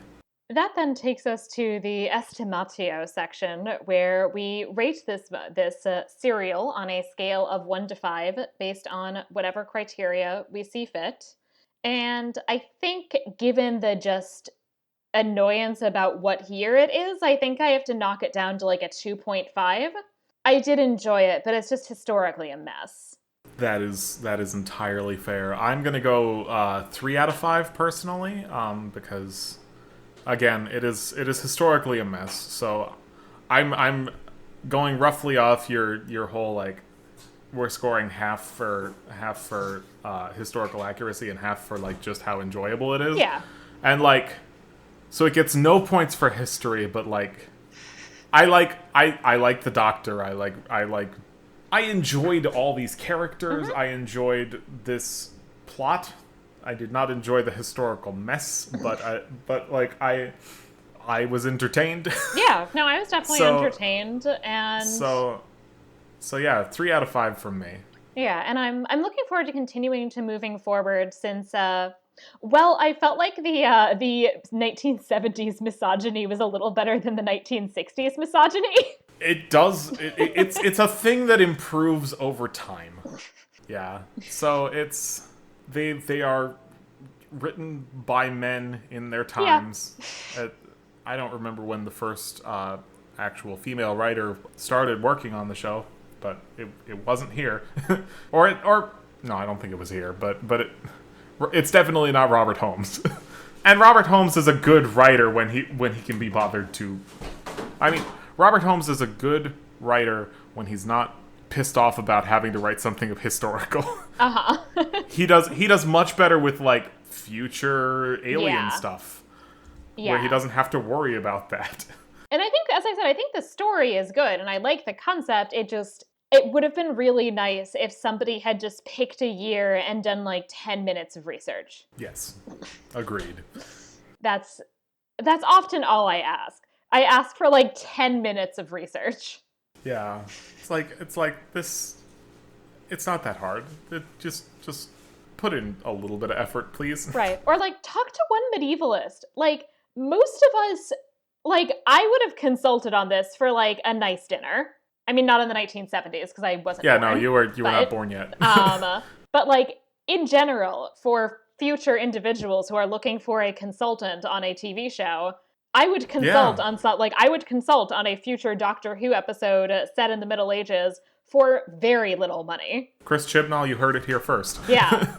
That then takes us to the estimatio section, where we rate this serial on a scale of 1 to 5 based on whatever criteria we see fit. And I think given the just annoyance about what year it is, I think I have to knock it down to like a 2.5. I did enjoy it, but it's just historically a mess. That is entirely fair. I'm gonna go 3 out of 5 personally, because again, it is historically a mess. So I'm going roughly off your whole like we're scoring half for historical accuracy and half for like just how enjoyable it is. Yeah. And like, so it gets no points for history, but like, I like the Doctor. I enjoyed all these characters. I enjoyed this plot. I did not enjoy the historical mess, but I was entertained. Yeah, no, I was definitely entertained, and so yeah, 3 out of 5 from me. yeah, and I'm looking forward to continuing to moving forward since well, I felt like the 1970s misogyny was a little better than the 1960s misogyny. It does. It's a thing that improves over time. Yeah. So they are written by men in their times. Yeah. I don't remember when the first actual female writer started working on the show, but it wasn't here. or no, I don't think it was here. But it's definitely not Robert Holmes. And Robert Holmes is a good writer when he can be bothered to. I mean, Robert Holmes is a good writer when he's not pissed off about having to write something historical. He does much better with like future alien stuff, where he doesn't have to worry about that. And I think, as I said, I think the story is good, and I like the concept. It would have been really nice if somebody had just picked a year and done like 10 minutes of research. Yes, agreed. That's often all I ask. I ask for like 10 minutes of research. Yeah. It's like this. It's not that hard. Just put in a little bit of effort, please. Right. Or like talk to one medievalist. Like most of us, like I would have consulted on this for like a nice dinner. I mean, not in the 1970s because I wasn't born. No, you were not born yet. But like in general, for future individuals who are looking for a consultant on a TV show, I would consult on a future Doctor Who episode set in the Middle Ages for very little money. Chris Chibnall, you heard it here first. Yeah.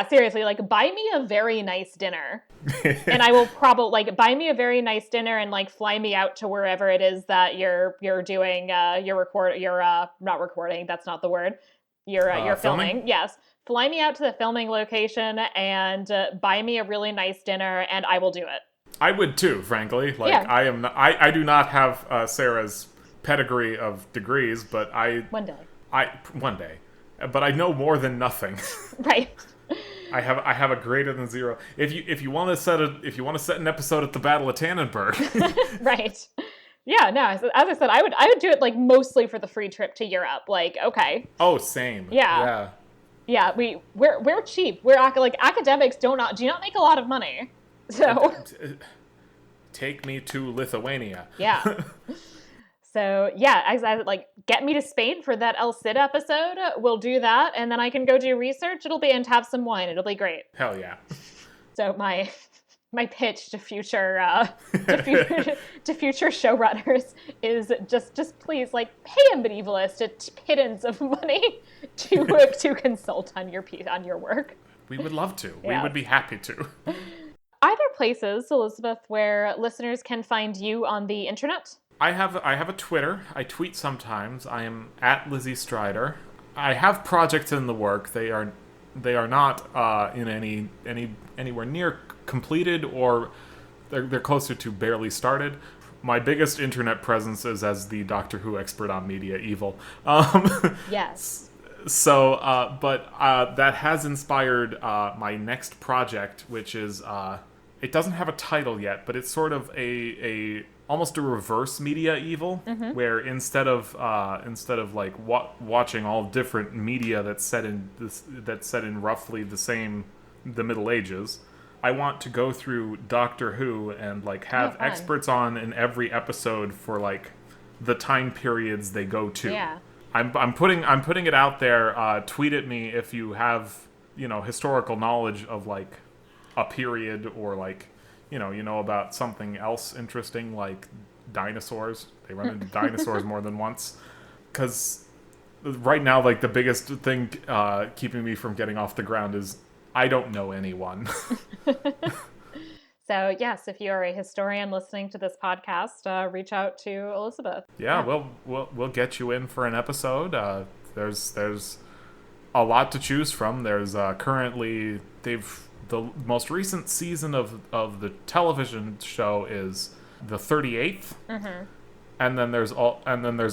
Seriously, like buy me a very nice dinner. And I will probably like buy me a very nice dinner and like fly me out to wherever it is that you're doing not recording, that's not the word. You're filming. Yes. Fly me out to the filming location and buy me a really nice dinner and I will do it. I would too, frankly. I do not have Sarah's pedigree of degrees, but one day. But I know more than nothing. Right. I have a greater than zero. If you want to set an episode at the Battle of Tannenberg. Right. Yeah, no, as I said, I would do it like mostly for the free trip to Europe. Like, okay. Oh, same. Yeah. Yeah, we're cheap. We're like academics do not make a lot of money. So take me to Lithuania. Yeah. So yeah, I like get me to Spain for that El Cid episode. We'll do that, and then I can go do research. And have some wine. It'll be great. Hell yeah. So my pitch to future showrunners is just please like pay a medievalist a pittance of money to consult on your work. We would love to. Yeah. We would be happy to. Are there places, Elizabeth, where listeners can find you on the internet? I have a Twitter. I tweet sometimes. I am at Lizzie Strider. I have projects in the work. They are not in anywhere near completed, or they're closer to barely started. My biggest internet presence is as the Doctor Who expert on Media-eval. Yes. So, that has inspired my next project, which is it doesn't have a title yet, but it's sort of a almost a reverse Media-eval, where instead of like watching all different media that's set in roughly the Middle Ages, I want to go through Doctor Who and like have experts on in every episode for like the time periods they go to. Yeah. I'm putting it out there. Tweet at me if you have historical knowledge of like a period, or like you know about something else interesting like dinosaurs. They run into dinosaurs more than once, because right now, like the biggest thing keeping me from getting off the ground is I don't know anyone. So yes, if you're a historian listening to this podcast, reach out to Elizabeth. Yeah, we'll get you in for an episode. There's a lot to choose from. There's currently the most recent season of the television show is the 38th. Mm-hmm. And then there's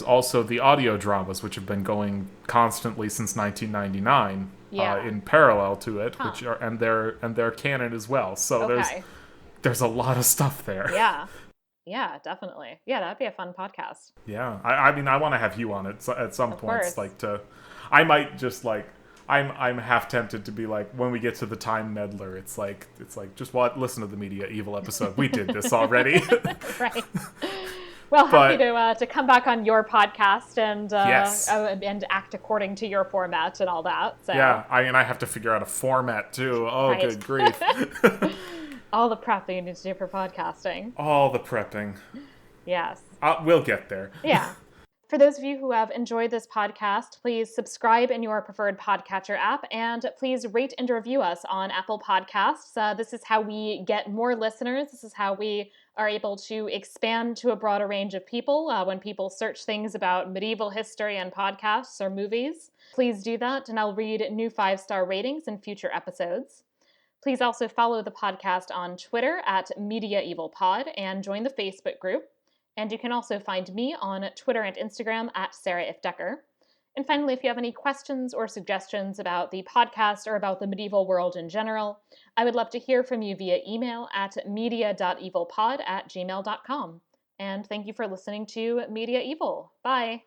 also the audio dramas, which have been going constantly since 1999, in parallel to it, which are and they're canon as well. So there's a lot of stuff there. Yeah, definitely. Yeah, that'd be a fun podcast. Yeah, I mean, I want to have you on it at some points. Course. I might just like. I'm half tempted to be like, when we get to the time meddler, it's like just listen to the Media-eval episode. We did this already. Right. Well, happy to come back on your podcast and and act according to your format and all that. So. Yeah, I have to figure out a format too. Oh, right. Good grief. All the prepping you need to do for podcasting. All the prepping. Yes. We'll get there. Yeah. For those of you who have enjoyed this podcast, please subscribe in your preferred podcatcher app, and please rate and review us on Apple Podcasts. This is how we get more listeners. This is how we are able to expand to a broader range of people when people search things about medieval history and podcasts or movies. Please do that, and I'll read new 5-star ratings in future episodes. Please also follow the podcast on Twitter at Media-eval and join the Facebook group. And you can also find me on Twitter and Instagram at sarah_ifft. And finally, if you have any questions or suggestions about the podcast or about the medieval world in general, I would love to hear from you via email at media.evalpod@gmail.com. And thank you for listening to Media-eval. Bye.